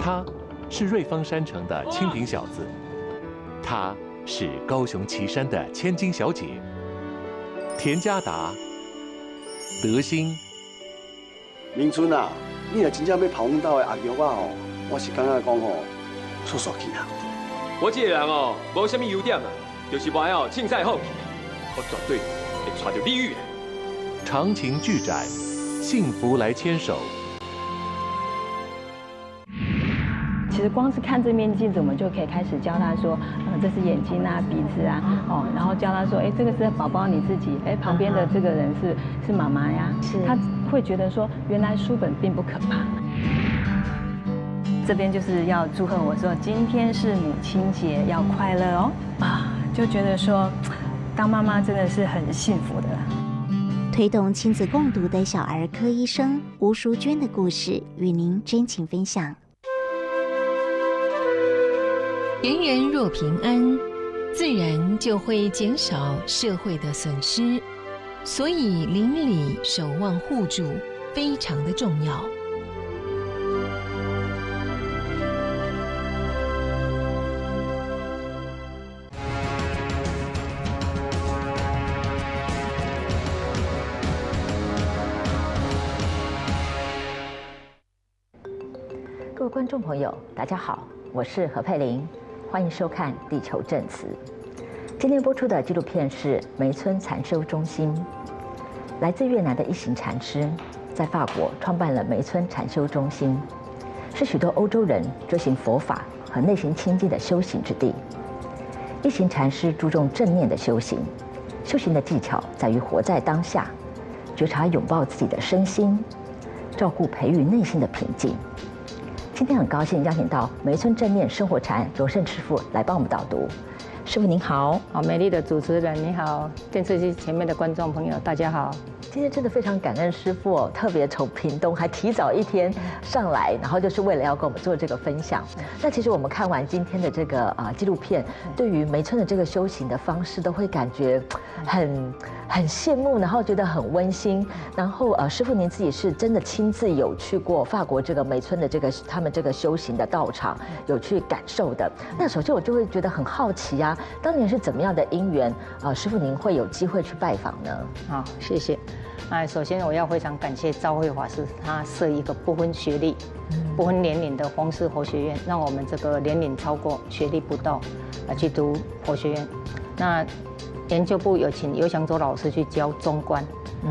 他是瑞芳山城的清贫小子，他是高雄旗山的千金小姐。田家达、德兴、明春啊，你若真正要跑阮兜的阿玉啊吼，我是感觉讲吼，出煞气啦。我这个人哦，无什么优点啊，就是不爱凊彩好奇，我绝对会带着礼遇。长情聚展，幸福来牵手。其实光是看这面镜子，我们就可以开始教他说，这是眼睛啊、鼻子啊，然后教他说，这个是宝宝你自己，旁边的这个人是妈妈呀，他会觉得说，原来书本并不可怕。这边就是要祝贺我说，今天是母亲节，要快乐哦，就觉得说，当妈妈真的是很幸福的啦。推动亲子共读的小儿科医生吴淑娟的故事，与您真情分享。人人若平安，自然就会减少社会的损失，所以邻里守望互助非常的重要。各位观众朋友，大家好，我是何佩玲。欢迎收看《地球正词》。今天播出的纪录片是梅村禅修中心。来自越南的一行禅师，在法国创办了梅村禅修中心，是许多欧洲人追寻佛法和内心清净的修行之地。一行禅师注重正念的修行，修行的技巧在于活在当下，觉察拥抱自己的身心，照顾培育内心的平静。今天很高兴邀请到梅村正念生活禅罗胜师傅来帮我们导读。师傅您好。好，美丽的主持人你好，电视机前面的观众朋友大家好。今天真的非常感恩师父哦，特别从屏东还提早一天上来，然后就是为了要跟我们做这个分享。那其实我们看完今天的这个纪录片，对于梅村的这个修行的方式，都会感觉很羡慕，然后觉得很温馨。然后师父您自己是真的亲自有去过法国这个梅村的这个他们这个修行的道场，有去感受的。那首先我就会觉得很好奇啊，当年是怎么样的因缘师父您会有机会去拜访呢？好，谢谢。首先我要非常感谢昭慧法师，他设一个不分学历、不分年龄的弘誓佛学院，让我们这个年龄超过、学历不到去读佛学院。那研究部有请尤祥洲老师去教中观，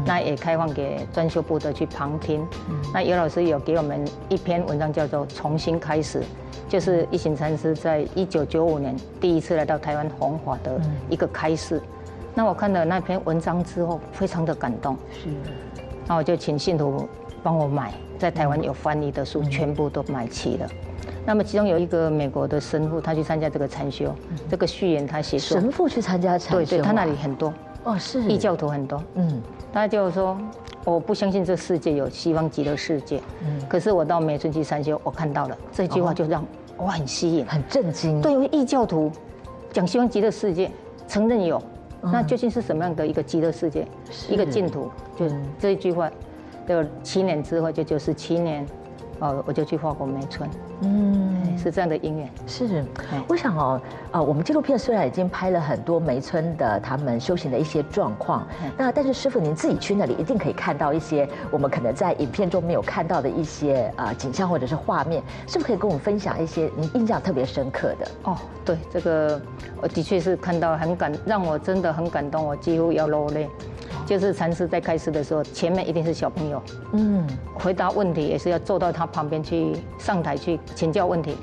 那也开放给专修部的去旁听。那尤老师有给我们一篇文章，叫做《重新开始》，就是一行禅师在1995年第一次来到台湾弘法的一个开示。那我看了那篇文章之后，非常的感动。是。那我就请信徒帮我买，在台湾有翻译的书，全部都买齐了。那么其中有一个美国的神父，他去参加这个禅修，这个序言他写说，神父去参加禅修，对，他那里很多哦，是异教徒很多，他就说我不相信这世界有西方极乐世界，可是我到梅村去禅修，我看到了这句话，就让我很吸引，很震惊。对于异教徒讲西方极乐世界，承认有，那究竟是什么样的一个极乐世界，一个净土？就这一句话，就7年之后，就97年，我就去法国梅村。是这样的因缘。是，我想我们纪录片虽然已经拍了很多梅村的他们修行的一些状况，但是师父您自己去那里一定可以看到一些我们可能在影片中没有看到的一些景象或者是画面，是不是可以跟我们分享一些您印象特别深刻的？哦，对，这个我的确是看到让我真的很感动，我几乎要落泪。就是禅师在开示的时候，前面一定是小朋友，回答问题也是要坐到他旁边去上台去请教问题，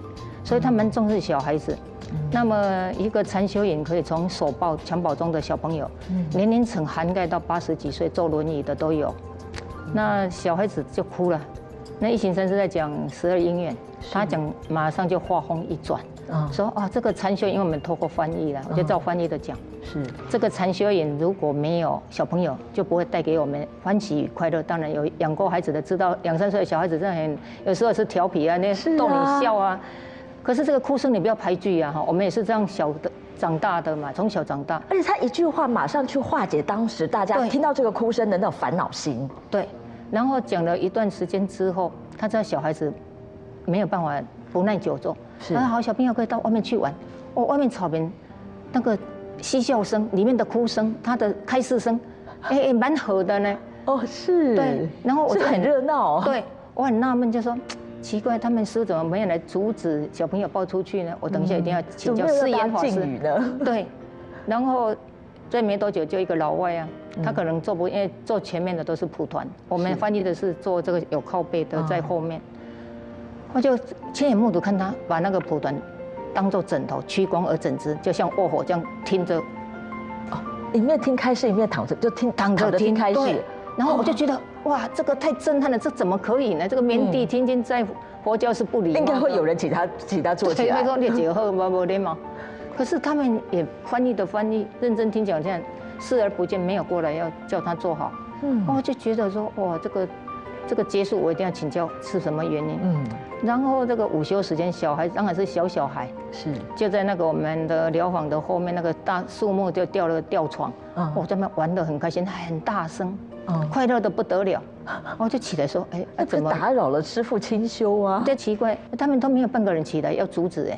所以他蛮重视小孩子。那么一个禅修营可以从手抱襁褓中的小朋友，年龄层涵盖到80几岁坐轮椅的都有，那小孩子就哭了。那一行禅师在讲12因缘，他讲马上就话锋一转，说这个禅修，因为我们透过翻译了，我就照翻译的讲。是这个禅修营如果没有小朋友，就不会带给我们欢喜与快乐。当然有养过孩子的知道，2、3岁的小孩子真的有时候是调皮啊，那逗你笑啊。可是这个哭声你不要排拒啊，我们也是这样小的长大的嘛，从小长大。而且他一句话马上去化解当时大家听到这个哭声的那种烦恼心。对，然后讲了一段时间之后，他知道小孩子没有办法不耐久坐，好，小朋友可以到外面去玩。外面草坪那个嬉笑声，里面的哭声，他的开示声，蛮合的呢。是。对，然后我就很热闹。对，我很纳闷，就说奇怪，他们师怎么没有来阻止小朋友抱出去呢？我等一下一定要请教释延法师。对，然后再没多久，就一个老外啊，他可能坐不，因为坐前面的都是蒲团，我们翻译的是坐这个有靠背的在后面。我就亲眼目睹看他把那个蒲团当做枕头，屈肱而枕之，就像卧火这样听着。一面听开示，一面躺着，就躺着听开示。然后我就觉得哇，这个太震撼了，这怎么可以呢？这个棉地听经在佛教是不礼貌的，应该会有人请他坐起来。没说你结合没礼貌。可是他们也翻译，认真听讲这样，视而不见，没有过来要叫他做好。我就觉得说哇，这个结束我一定要请教是什么原因。然后这个午休时间，小孩当然是小孩，就在那个我们的疗房的后面那个大树木就吊了吊床，我在那玩得很开心，很大声，快乐的不得了。我就起来说，怎么打扰了师父清修啊？这奇怪，他们都没有半个人起来要阻止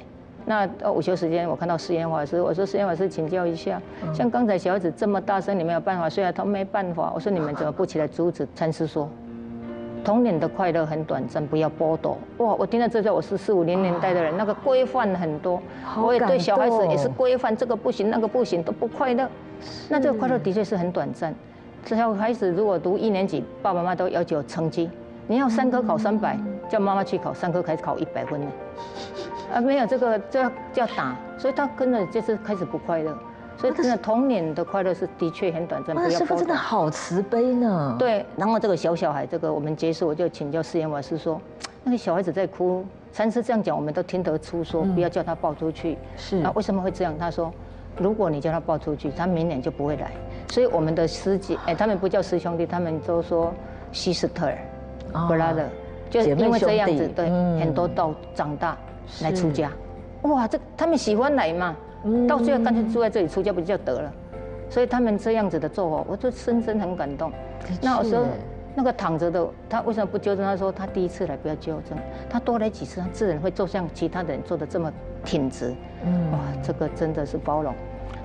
那午休时间，我看到释延法师，我说释延法师请教一下，像刚才小孩子这么大声，你没有办法，虽然他没办法，我说你们怎么不起来阻止？禅师说，童年的快乐很短暂，不要剥夺。哇！我听到这句，我是4、50年代的人，那个规范很多，我也对小孩子也是规范，这个不行，那个不行，都不快乐。那这个快乐的确是很短暂。小孩子如果读1年级，爸爸妈妈都要求成绩，你要3科考300，叫妈妈去考3科，开始考100分呢。没有这个就要叫打，所以他跟着就是开始不快乐。所以真的童年的快乐是的确很短暂，不要师父真的好慈悲呢。对，然后这个小孩，这个我们结束，我就请教释延法师说，那个小孩子在哭，禅师这样讲，我们都听得出，说不要叫他抱出去。那为什么会这样？他说，如果你叫他抱出去，他明年就不会来。所以我们的师姐，他们不叫师兄弟，他们都说 sister、brother， 就是因为这样子，对，很多到长大来出家，哇，他们喜欢来嘛。到最后干脆住在这里出家不就得了？所以他们这样子的做法，我就深深很感动。那我说那个躺着的，他为什么不纠正？他说他第一次来不要纠正，他多来几次，他自然会做像其他的人做的这么挺直。哇，这个真的是包容。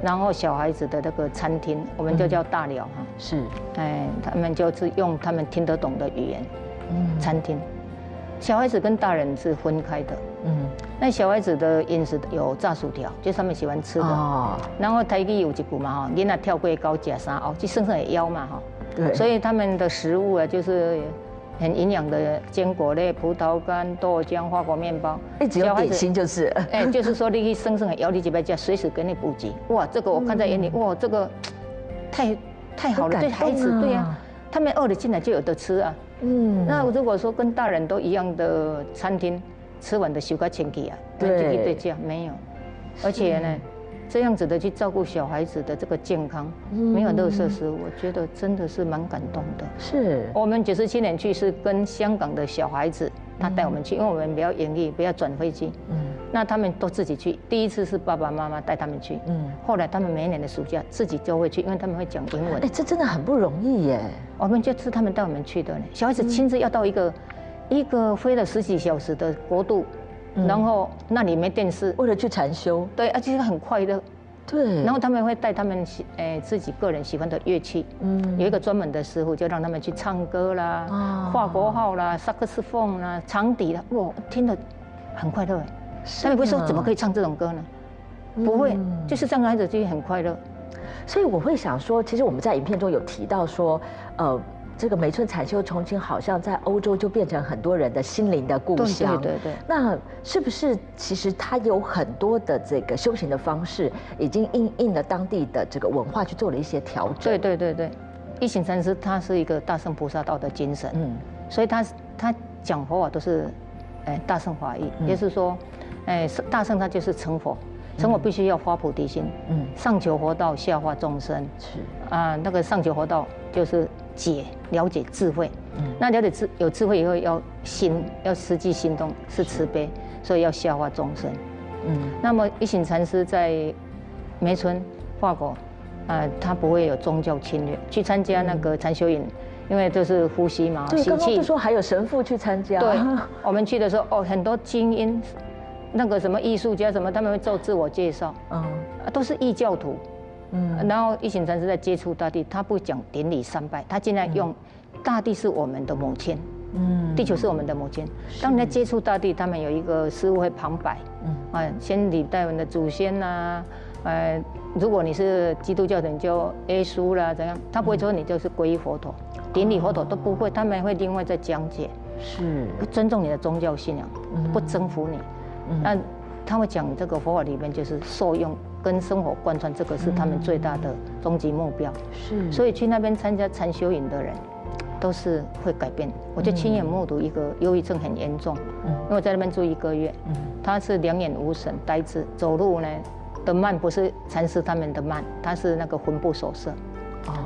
然后小孩子的那个餐厅，我们就叫大寮哈，他们就是用他们听得懂的语言，餐厅。小孩子跟大人是分开的。那小孩子的饮食有炸薯条，就是他们喜欢吃的。然后台语有一句嘛囡仔跳过高吃啥就剩下腰嘛对。所以他们的食物啊，就是很营养的坚果类、葡萄干、豆浆、花果面包。只有点心就是。就是说你去生的腰，你几百家随时给你补给。哇，这个我看在眼里，哇，这个太好了，对孩子，对啊，他们饿了进来就有得吃啊。那如果说跟大人都一样的餐厅，吃完的修个前给啊，对价没有，而且呢。这样子的去照顾小孩子的这个健康，没有垃圾食物，我觉得真的是蛮感动的。是我们97年去是跟香港的小孩子，他带我们去，因为我们比较严厉，不要转飞机。那他们都自己去，第一次是爸爸妈妈带他们去，后来他们每一年的暑假自己就会去，因为他们会讲英文。这真的很不容易耶。我们就是他们带我们去的呢，小孩子亲自要到一个飞了10几小时的国度。然后那里没电视，为了去禅修，对，而且很快乐，对。然后他们会带他们自己个人喜欢的乐器，有一个专门的师傅，就让他们去唱歌啦，法国号啦，萨克斯风啦，长笛啦，哇，听得很快乐哎。他们会说怎么可以唱这种歌呢？不会，就是这样孩子就很快乐。所以我会想说，其实我们在影片中有提到说，这个梅村禅修中心好像在欧洲就变成很多人的心灵的故乡。对。那是不是其实它有很多的这个修行的方式，已经因应了当地的这个文化去做了一些调整？对。一行禅师他是一个大乘菩萨道的精神，所以他讲佛法都是大乘法义，也就是说，大乘它就是成佛。成佛必须要发菩提心，上求佛道，下化众生。是啊，那个上求佛道就是了解智慧，那了解有智慧以后要实际行动，是慈悲，所以要下化众生。那么一行禅师在梅村法国，他不会有宗教侵略，去参加那个禅修营，因为就是呼吸嘛，对，刚刚就说还有神父去参加。对，我们去的时候，很多精英。那个什么艺术家什么，他们会做自我介绍，都是异教徒，然后一行禅师在接触大地，他不讲典礼参拜，他尽量用大地是我们的母亲，地球是我们的母亲。当你在接触大地，他们有一个师傅会旁白，先礼拜我们的祖先呐，如果你是基督教的，你就耶稣啦怎样，他不会说你就是皈依佛陀，典礼佛陀都不会，他们会另外再讲解，是尊重你的宗教信仰，不征服你。那他会讲这个佛法里面就是受用跟生活贯穿，这个是他们最大的终极目标。是，所以去那边参加禅修营的人，都是会改变。我就亲眼目睹一个忧郁症很严重，因为我在那边住1个月，他是两眼无神、呆滞，走路呢的慢不是禅师他们的慢，他是那个魂不守舍。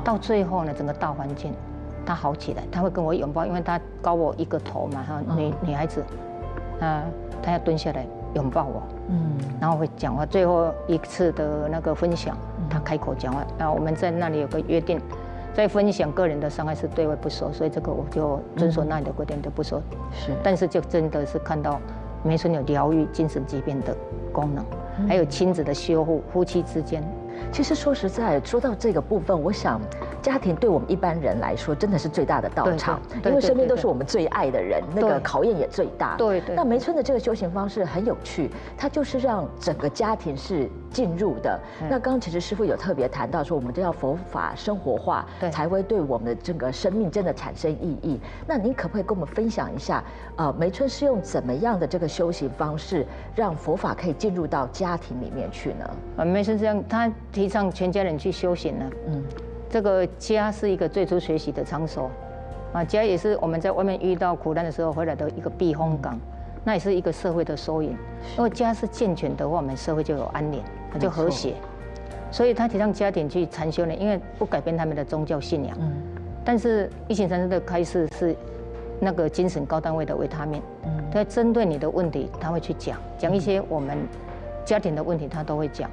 到最后呢，整个大环境他好起来，他会跟我拥抱，因为他高我1个头嘛，哈，女孩子，他要蹲下来拥抱我，然后会讲话。最后一次的那个分享，他开口讲话。我们在那里有个约定，在分享个人的伤害是对外不说，所以这个我就遵守那里的规定，就不说。是，但是就真的是看到梅村有疗愈精神疾病的功能，还有亲子的修护，夫妻之间。其实说实在，说到这个部分，我想家庭对我们一般人来说真的是最大的道场，因为身边都是我们最爱的人，那个考验也最大。对。那梅村的这个修行方式很有趣，它就是让整个家庭是进入的。那刚刚其实师父有特别谈到说，我们都要佛法生活化，才会对我们的这个生命真的产生意义。那您可不可以跟我们分享一下，梅村是用怎么样的这个修行方式，让佛法可以进入到家庭里面去呢？梅村这样，他提倡全家人去修行呢。这个家是一个最初学习的场所，家也是我们在外面遇到苦难的时候回来的一个避风港，那也是一个社会的缩影。如果家是健全的话，我们社会就有安宁，就和谐。所以他提倡家庭去禅修呢，因为不改变他们的宗教信仰。但是一行禅师的开示是那个精神高单位的维他命，他针对你的问题，他会去讲一些我们家庭的问题，他都会讲。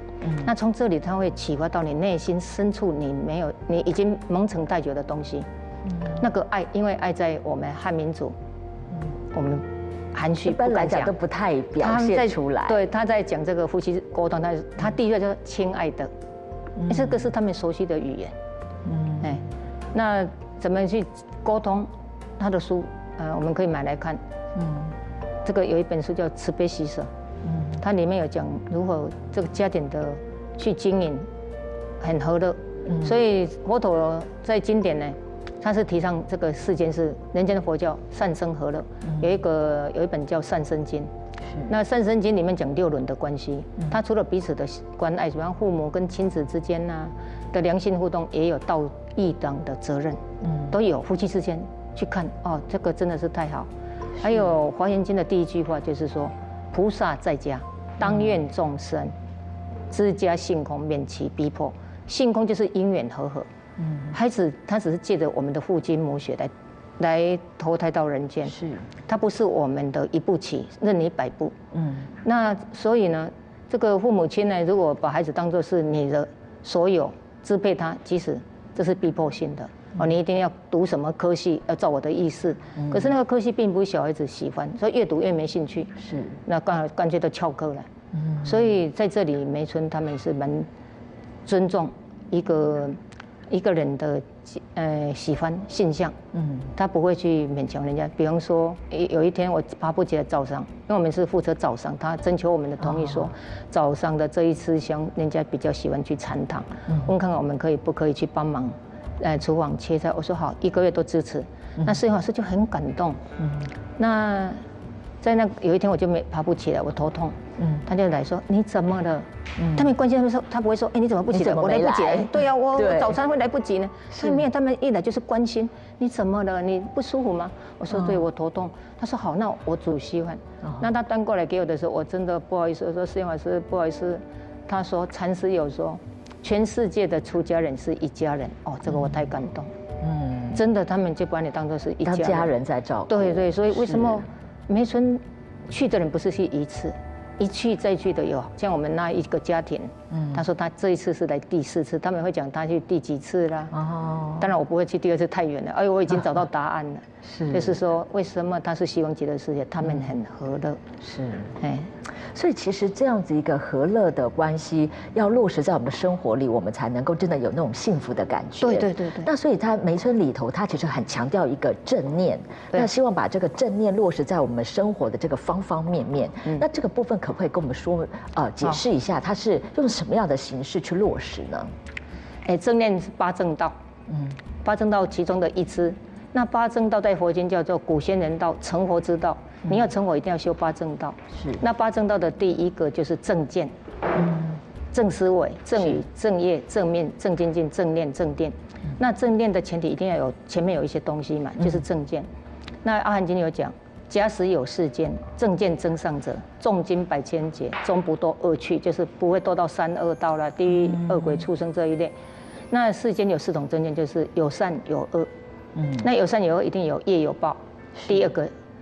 那从这里他会启发到你内心深处你已经蒙尘太久的东西。那个爱，因为爱在我们汉民族，我们含蓄不敢讲，一般来讲都不太表现出来。对，他在讲这个夫妻沟通，他第一个就是亲爱的，这个是他们熟悉的语言。那怎么去沟通？他的书，我们可以买来看。这个有一本书叫《慈悲喜舍》。它里面有讲如何这个家庭的去经营很和乐，所以佛陀在经典呢，他是提倡这个世间是人间的佛教善生和乐，有一本叫《善生经》，那《善生经》里面讲6伦的关系，它除了彼此的关爱，比方父母跟亲子之间的良性互动，也有道义党的责任，都有夫妻之间去看哦，这个真的是太好。还有《华严经》的第一句话就是说，菩萨在家，当愿众生知家性空，免其逼迫。性空就是因缘和合。孩子他只是借着我们的父精母血来投胎到人间，是，他不是我们的一步棋，任你摆布。那所以呢，这个父母亲呢，如果把孩子当作是你的所有，支配他，即使这是逼迫性的。你一定要读什么科系，要照我的意思。可是那个科系并不是小孩子喜欢，所以越读越没兴趣。是，那干脆都翘课了。所以在这里，梅村他们是蛮尊重一个人的喜欢性向。他不会去勉强人家。比方说，有一天我爬不起来早上，因为我们是负责早上，他征求我们的同意说，早上的这一次香，人家比较喜欢去禅堂，问看看我们不可以去帮忙。厨房切菜，我说好，1个月都支持。那摄影老师就很感动。那在有一天我就爬不起来，我头痛。他就来说你怎么了？他们关心他说，他不会说你怎么不起来？我来不及了。对呀，我早餐会来不及呢。他没有，他们一来就是关心你怎么了？你不舒服吗？我说对，我头痛。他说好，那我煮稀饭。那他端过来给我的时候，我真的不好意思，我说摄影老师不好意思。他说禅师有说。全世界的出家人是一家人哦，这个我太感动。真的，他们就把你当作是一家人在照顾。对对，所以为什么梅村去的人不是去一次，一去再去的有？像我们那一个家庭，他说他这一次是来第4次，他们会讲他去第几次啦。当然我不会去第2次，太远了。哎呦，我已经找到答案了。就是说为什么他是希望极乐世界，他们很和乐。所以其实这样子一个和乐的关系，要落实在我们的生活里，我们才能够真的有那种幸福的感觉。对。那所以梅村里头，它其实很强调一个正念，那希望把这个正念落实在我们生活的这个方方面面。那这个部分可不可以跟我们说解释一下，它是用什么样的形式去落实呢？正念是8正道。8正道其中的一支。那8正道在佛经叫做古仙人道，成佛之道。你要成佛，一定要修8正道。那8正道的第一个就是正见，正思维、正语、正业、正面、正精进、正念、正定。那正念的前提一定要有前面有一些东西嘛，就是正见。那阿含经有讲，假使有世间正见增上者，重经百千劫，终不堕恶趣，就是不会堕到3恶道啦、地狱、恶鬼、畜生这一类。那世间有4种正见，就是有善有恶。那有善有恶一定有业有报。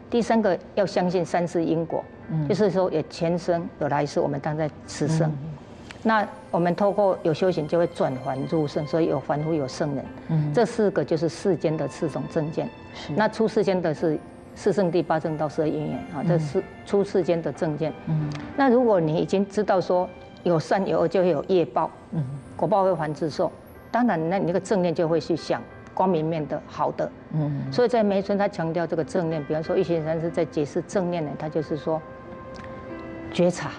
第3个要相信3世因果，就是说有前生有来世，我们当在此生。那我们透过有修行就会转凡入圣，所以有凡夫有圣人。这4个就是世间的4种正见。那出世间的是4圣谛、8正道、12因缘啊，这是出世间的正见。那如果你已经知道说有善有恶，就会有业报，果报会还自受。当然，那你那个正念就会去想光明面的好的。所以在梅村他强调这个正念，比方说一行禅师在解释正念呢，他就是说觉察。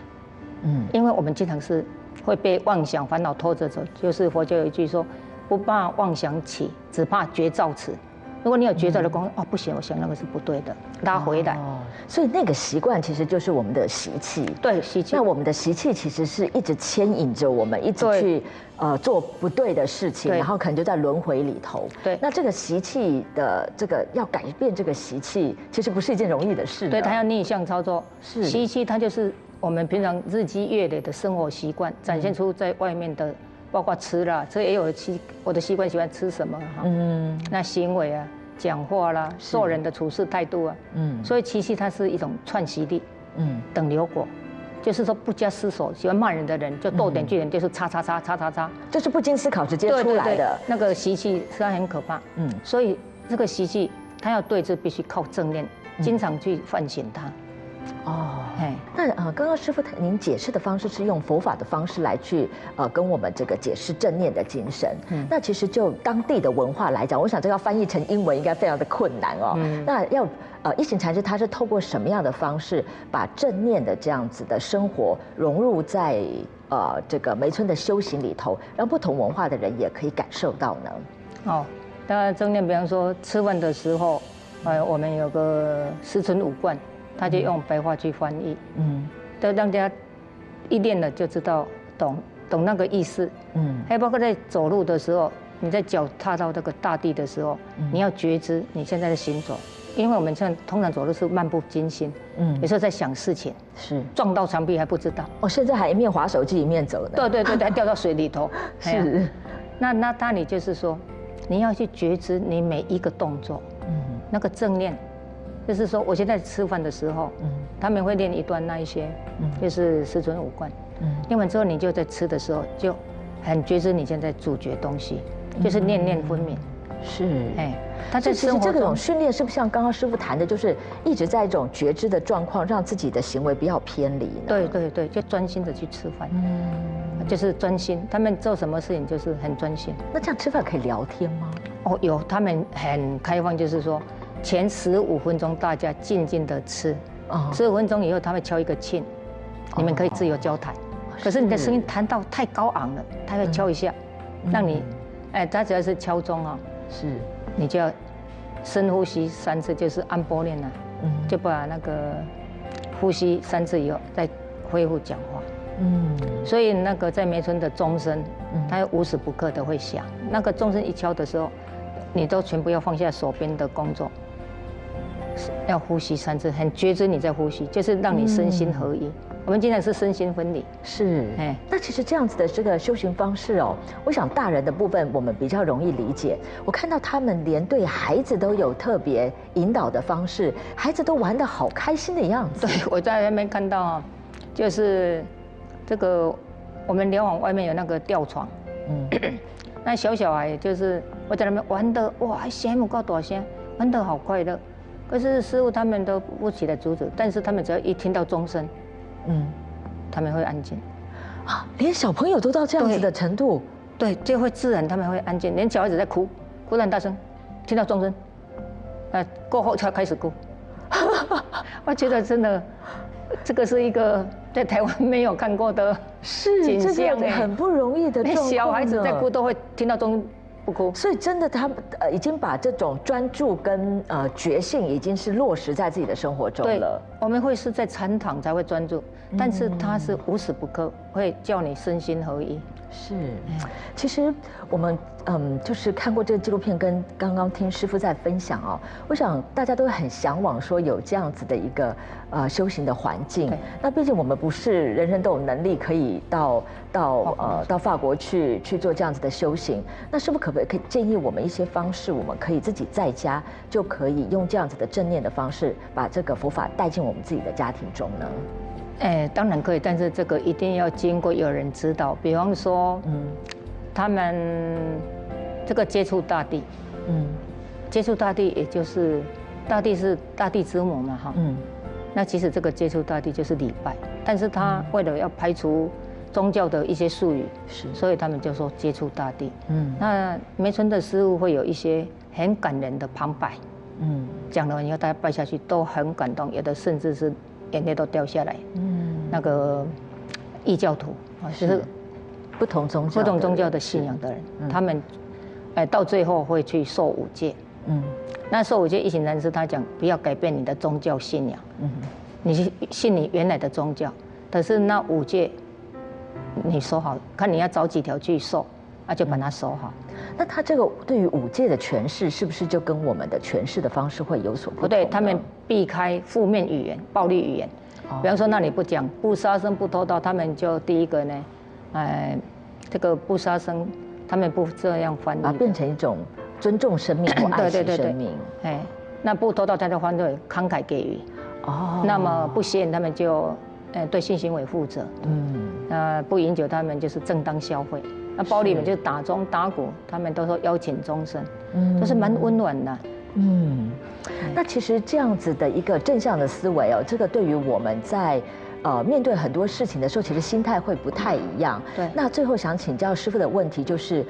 因为我们经常是会被妄想烦恼拖着走，就是佛教有一句说，不怕妄想起，只怕觉照此。如果你有觉照的功，不行，我想那个是不对的，拉回来。所以那个习惯其实就是我们的习气。对，习气。那我们的习气其实是一直牵引着我们，一直去做不对的事情，然后可能就在轮回里头。对。那这个习气的这个要改变这个习气，其实不是一件容易的事。对，它要逆向操作。是。习气它就是我们平常日积月累的生活习惯，展现出在外面的，包括吃啦，这也有我的习惯喜欢吃什么哈。那行为啊。讲话啦，做人的处事态度啊，所以习气它是一种串习力，等流果，就是说不加思索，喜欢骂人的人就逗点句点，就是叉，就是不经思考直接出来的。那个习气实际上很可怕，所以这个习气它要对治，必须靠正念，经常去唤醒它。那刚刚师父您解释的方式是用佛法的方式来去跟我们这个解释正念的精神。那其实就当地的文化来讲，我想这要翻译成英文应该非常的困难哦。那要一行禅师他是透过什么样的方式把正念的这样子的生活融入在这个梅村的修行里头，让不同文化的人也可以感受到呢？当然正念，比方说吃饭的时候，我们有个十存五观。他就用白话去翻译，都让大家一练了就知道懂那个意思。还包括在走路的时候，你在脚踏到这个大地的时候，你要觉知你现在的行走，因为我们现在通常走路是漫不经心，有时候在想事情，是撞到墙壁还不知道。现在还一面滑手机一面走呢。对，还掉到水里头。是，那你就是说，你要去觉知你每一个动作，那个正念，就是说我现在吃饭的时候，他们会练一段那一些，就是十存五观，练完之后你就在吃的时候就很觉知你现在咀嚼东西，就是念念分明。是，他在生活中这种训练是不是像刚刚师父谈的，就是一直在一种觉知的状况，让自己的行为不要偏离呢？对，就专心的去吃饭，就是专心。他们做什么事情就是很专心。那这样吃饭可以聊天吗？有，他们很开放，就是说前15分钟大家静静的吃，15分钟以后他会敲一个磬，你们可以自由交谈。可是你的声音弹到太高昂了，他会敲一下，让你，他只要是敲钟是，你就要深呼吸3次，就是按波念啊，就把那个呼吸3次以后再恢复讲话。所以那个在梅村的钟声，它无时不刻的会响。那个钟声一敲的时候，你都全部要放下手边的工作，要呼吸3次，很觉知你在呼吸，就是让你身心合一。我们经常是身心分离。是，那其实这样子的这个修行方式我想大人的部分我们比较容易理解。我看到他们连对孩子都有特别引导的方式，孩子都玩得好开心的样子。对，我在那边看到就是这个我们联网外面有那个吊床，那小孩就是我在那边玩的哇，声不够大声，玩得好快乐。可是师父他们都不起来阻止，但是他们只要一听到钟声，他们会安静。连小朋友都到这样子的程度？对，就会自然他们会安静，连小孩子在哭得很大声，听到钟声，过后才开始哭。我觉得真的，这个是一个在台湾没有看过的景象，这个很不容易的状况。小孩子在哭都会听到钟不哭，所以真的他们已经把这种专注跟觉性已经是落实在自己的生活中了。我们会是在禅堂才会专注，但是它是无时不刻会叫你身心合一。是，其实我们就是看过这个纪录片，跟刚刚听师父在分享我想大家都很向往说有这样子的一个修行的环境。那毕竟我们不是人人都有能力可以到法国去做这样子的修行。那师父可不可以建议我们一些方式，我们可以自己在家就可以用这样子的正念的方式，把这个佛法带进我们自己的家庭中呢？当然可以，但是这个一定要经过有人指导。比方说，他们这个接触大地，接触大地，也就是大地是大地之母嘛，那其实这个接触大地就是礼拜，但是他为了要排除宗教的一些术语，所以他们就说接触大地。那梅村的师父会有一些很感人的旁白，讲了完以后大家拜下去都很感动，有的甚至是眼泪都掉下来。那个异教徒就是不同宗教的信仰的人，他们到最后会去受五戒。那受五戒一行禅师他讲，不要改变你的宗教信仰，你信你原来的宗教，可是那五戒你守好，看你要找几条去受，就把它守好。那他这个对于五戒的诠释，是不是就跟我们的诠释的方式会有所不同？不对，他们避开负面语言、暴力语言。比方说，那你不讲不杀生、不偷盗，他们就第一个呢，这个不杀生，他们不这样翻译，把它变成一种尊重生命或爱惜生命。那不偷盗，他就翻作慷慨给予。那么不吸烟，他们就对性行为负责。不饮酒，他们就是正当消费。那暴力们就是打钟打鼓，他们都说邀请终身，都是蛮温暖的。那其实这样子的一个正向的思维这个对于我们在面对很多事情的时候，其实心态会不太一样。对。那最后想请教师父的问题就是，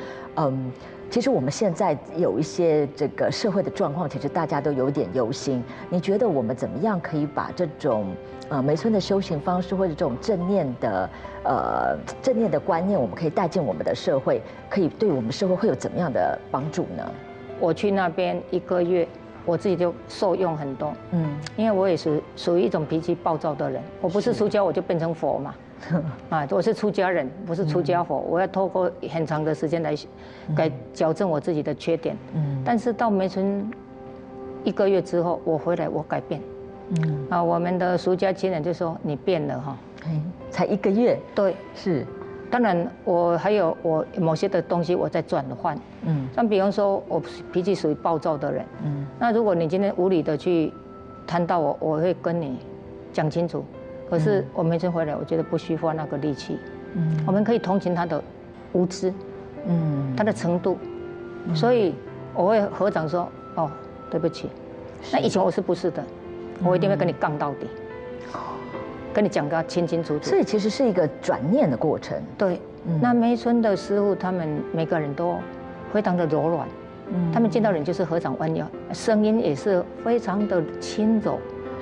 其实我们现在有一些这个社会的状况，其实大家都有点忧心。你觉得我们怎么样可以把这种梅村的修行方式，或者这种正念的观念，我们可以带进我们的社会，可以对我们社会会有怎么样的帮助呢？我去那边1个月，我自己就受用很多。因为我也是属于一种脾气暴躁的人，我不是出家我就变成佛嘛。我是出家人，不是出家佛。我要透过很长的时间来矫正我自己的缺点。但是到梅村1个月之后，我回来我改变。我们的俗家亲人就说你变了哈。才1个月。对，是。当然，我还有我某些的东西我在转换。像比方说，我脾气属于暴躁的人。那如果你今天无理的去谈到我，我会跟你讲清楚。可是我梅村回来，我觉得不需花那个力气。我们可以同情他的无知，他的程度。所以我会合掌说：“哦，对不起。”那以前我是不是的？我一定会跟你杠到底，跟你讲个清清楚楚。所以其实是一个转念的过程。对，那梅村的师傅他们每个人都非常的柔软，他们见到人就是合掌弯腰，声音也是非常的轻柔。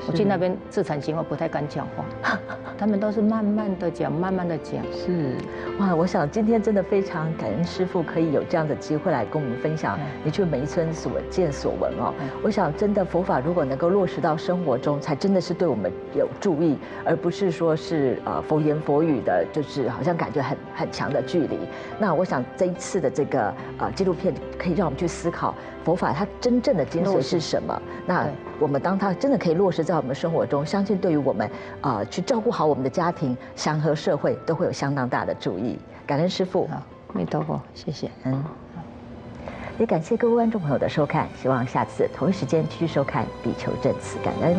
我去那边自惭形秽，不太敢讲话，他们都是慢慢的讲，慢慢的讲。是，哇，我想今天真的非常感恩师父可以有这样的机会来跟我们分享你去梅村所见所闻哦。我想真的佛法如果能够落实到生活中，才真的是对我们有助益，而不是说是佛言佛语的，就是好像感觉很强的距离。那我想这一次的这个纪录片可以让我们去思考佛法它真正的精髓是什么。那我们当它真的可以落实在我们生活中，相信对于我们去照顾好我们的家庭、祥和社会，都会有相当大的注意。感恩师父，阿弥陀佛，谢谢。也感谢各位观众朋友的收看，希望下次同一时间继续收看《地球证词》，感恩。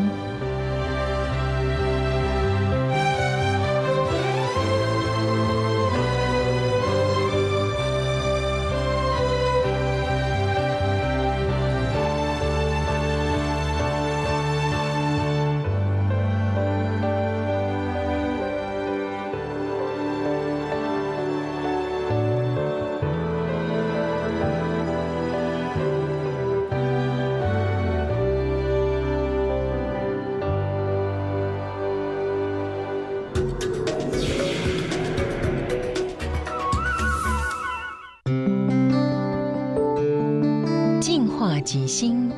即心，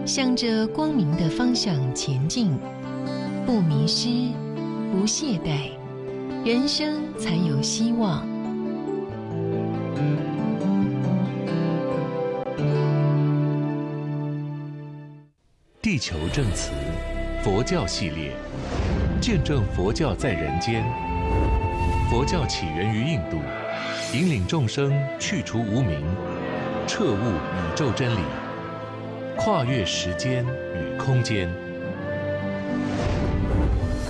向着光明的方向前进，不迷失，不懈怠，人生才有希望。地球证词，佛教系列，见证佛教在人间。佛教起源于印度，引领众生去除无明，彻悟宇宙真理。跨越时间与空间。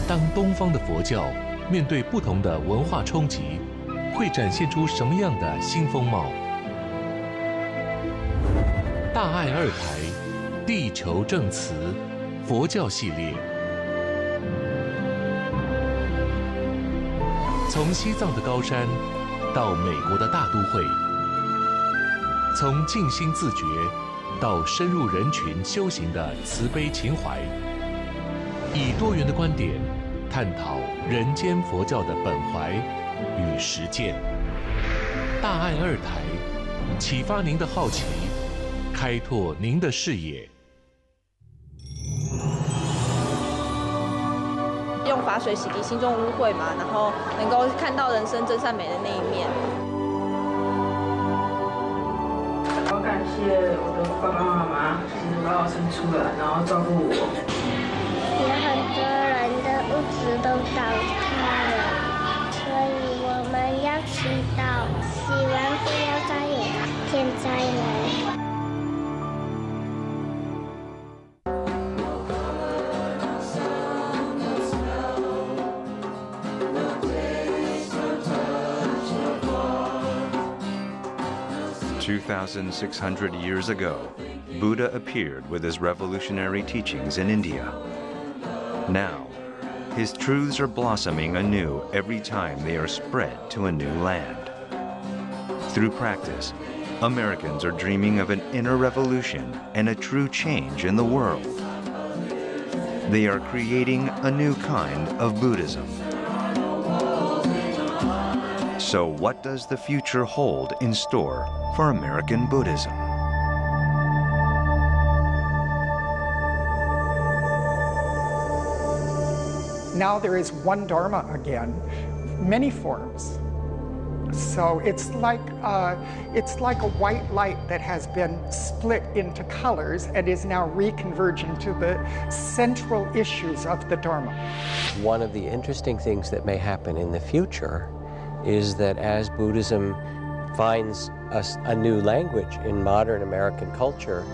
当东方的佛教面对不同的文化冲击，会展现出什么样的新风貌？大爱二台地球证词佛教系列，从西藏的高山到美国的大都会，从静心自觉到深入人群修行的慈悲情怀，以多元的观点探讨人间佛教的本怀与实践。大爱二台，启发您的好奇，开拓您的视野。用法水洗涤心中污秽嘛，然后能够看到人生真善美的那一面。我感谢我的爸爸妈妈，就是把我生出来，然后照顾我。有很多人的物质都倒塌了，所以我们要祈祷，希望不要再有天灾了。2,600 years ago, Buddha appeared with his revolutionary teachings in India. Now, his truths are blossoming anew every time they are spread to a new land. Through practice, Americans are dreaming of an inner revolution and a true change in the world. They are creating a new kind of Buddhism. So what does the future hold in store for American Buddhism? Now there is one Dharma again. many forms. So it's like a white light that has been split into colors and is now reconverging to the central issues of the Dharma. One of the interesting things that may happen in the future is that as Buddhism finds a new language in modern American culture,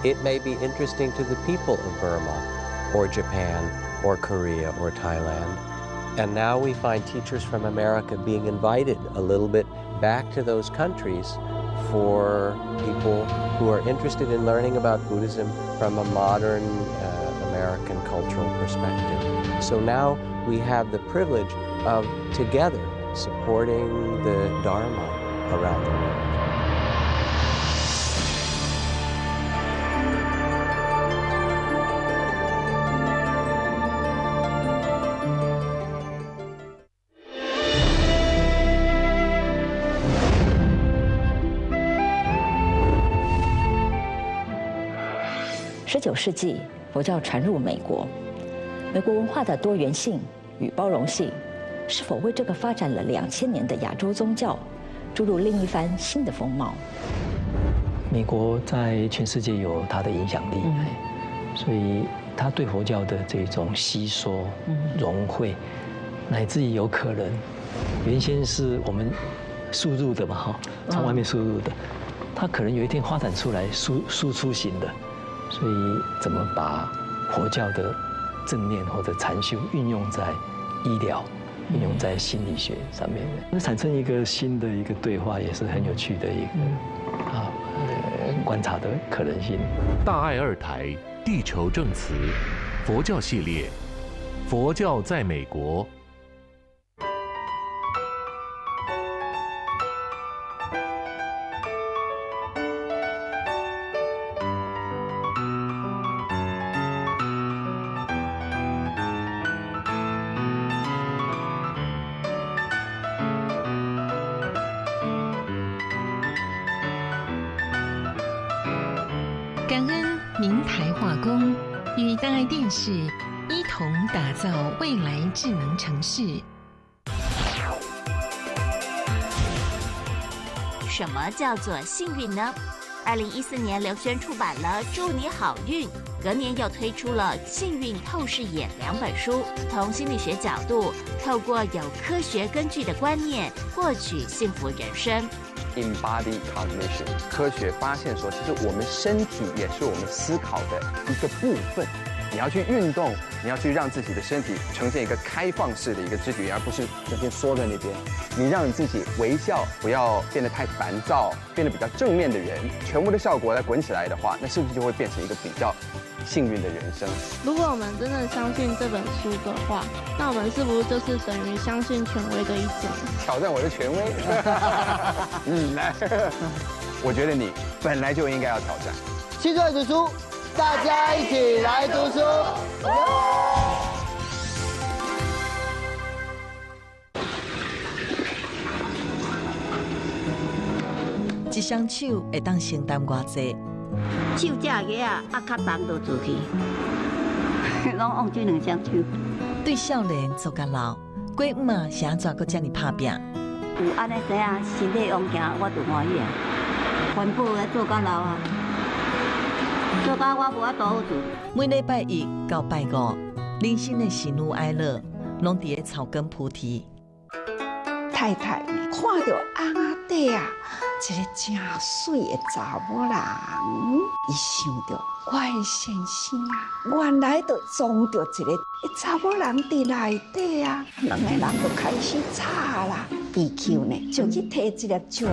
it may be interesting to the people of Burma or Japan or Korea or Thailand. And now we find teachers from America being invited a little bit back to those countries for people who are interested in learning about Buddhism from a modern American cultural perspective. So now we have the privilege of together supporting the Dharma around the world.19世纪，佛教传入美国。美国文化的多元性与包容性，是否为这个发展了2000年的亚洲宗教注入另一番新的风貌？美国在全世界有它的影响力，所以它对佛教的这种吸收、融汇，乃至于有可能原先是我们输入的嘛，哈，从外面输入的，它可能有一天发展出来输出型的。所以，怎么把佛教的正念或者禅修运用在医疗、运用在心理学上面，那产生一个新的一个对话，也是很有趣的一个观察的可能性。大爱二台地球证词佛教系列，佛教在美国。感恩明台化工与大爱电视一同打造未来智能城市。什么叫做幸运呢？2014年刘轩出版了《祝你好运》，隔年又推出了《幸运透视眼》2本书，从心理学角度，透过有科学根据的观念，获取幸福人生。Embody cognition， 科学发现说，其实我们身体也是我们思考的一个部分。你要去运动，你要去让自己的身体呈现一个开放式的一个肢体，而不是整天缩在那边。你让你自己微笑，不要变得太烦躁，变得比较正面的人，全部的效果来滚起来的话，那是不是就会变成一个比较幸运的人生？如果我们真的相信这本书的话，那我们是不是就是等于相信权威的一种？挑战我的权威？来，我觉得你本来就应该要挑战。新锐读书，大家一起来读书。一双手会当承担偌济？手这个啊，较重就出去，拢用这2双手。对少年做甲老，过嘛是安怎阁遮尔拍拼？有安尼知影身体勇行，我就欢喜啊。环保的做甲老啊，做甲我无法度好做。每礼拜一到拜五，人生的喜怒哀乐，拢伫个草根菩提。太太呢，看到翁仔底啊，一个真水的查某人，伊想到我的先生啊，原来就装着一个查某人伫内底啊，两个人就开始吵啦。EQ 呢，就去摕一粒石头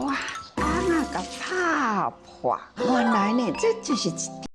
啊，翁仔甲拍破。原来呢，这就是一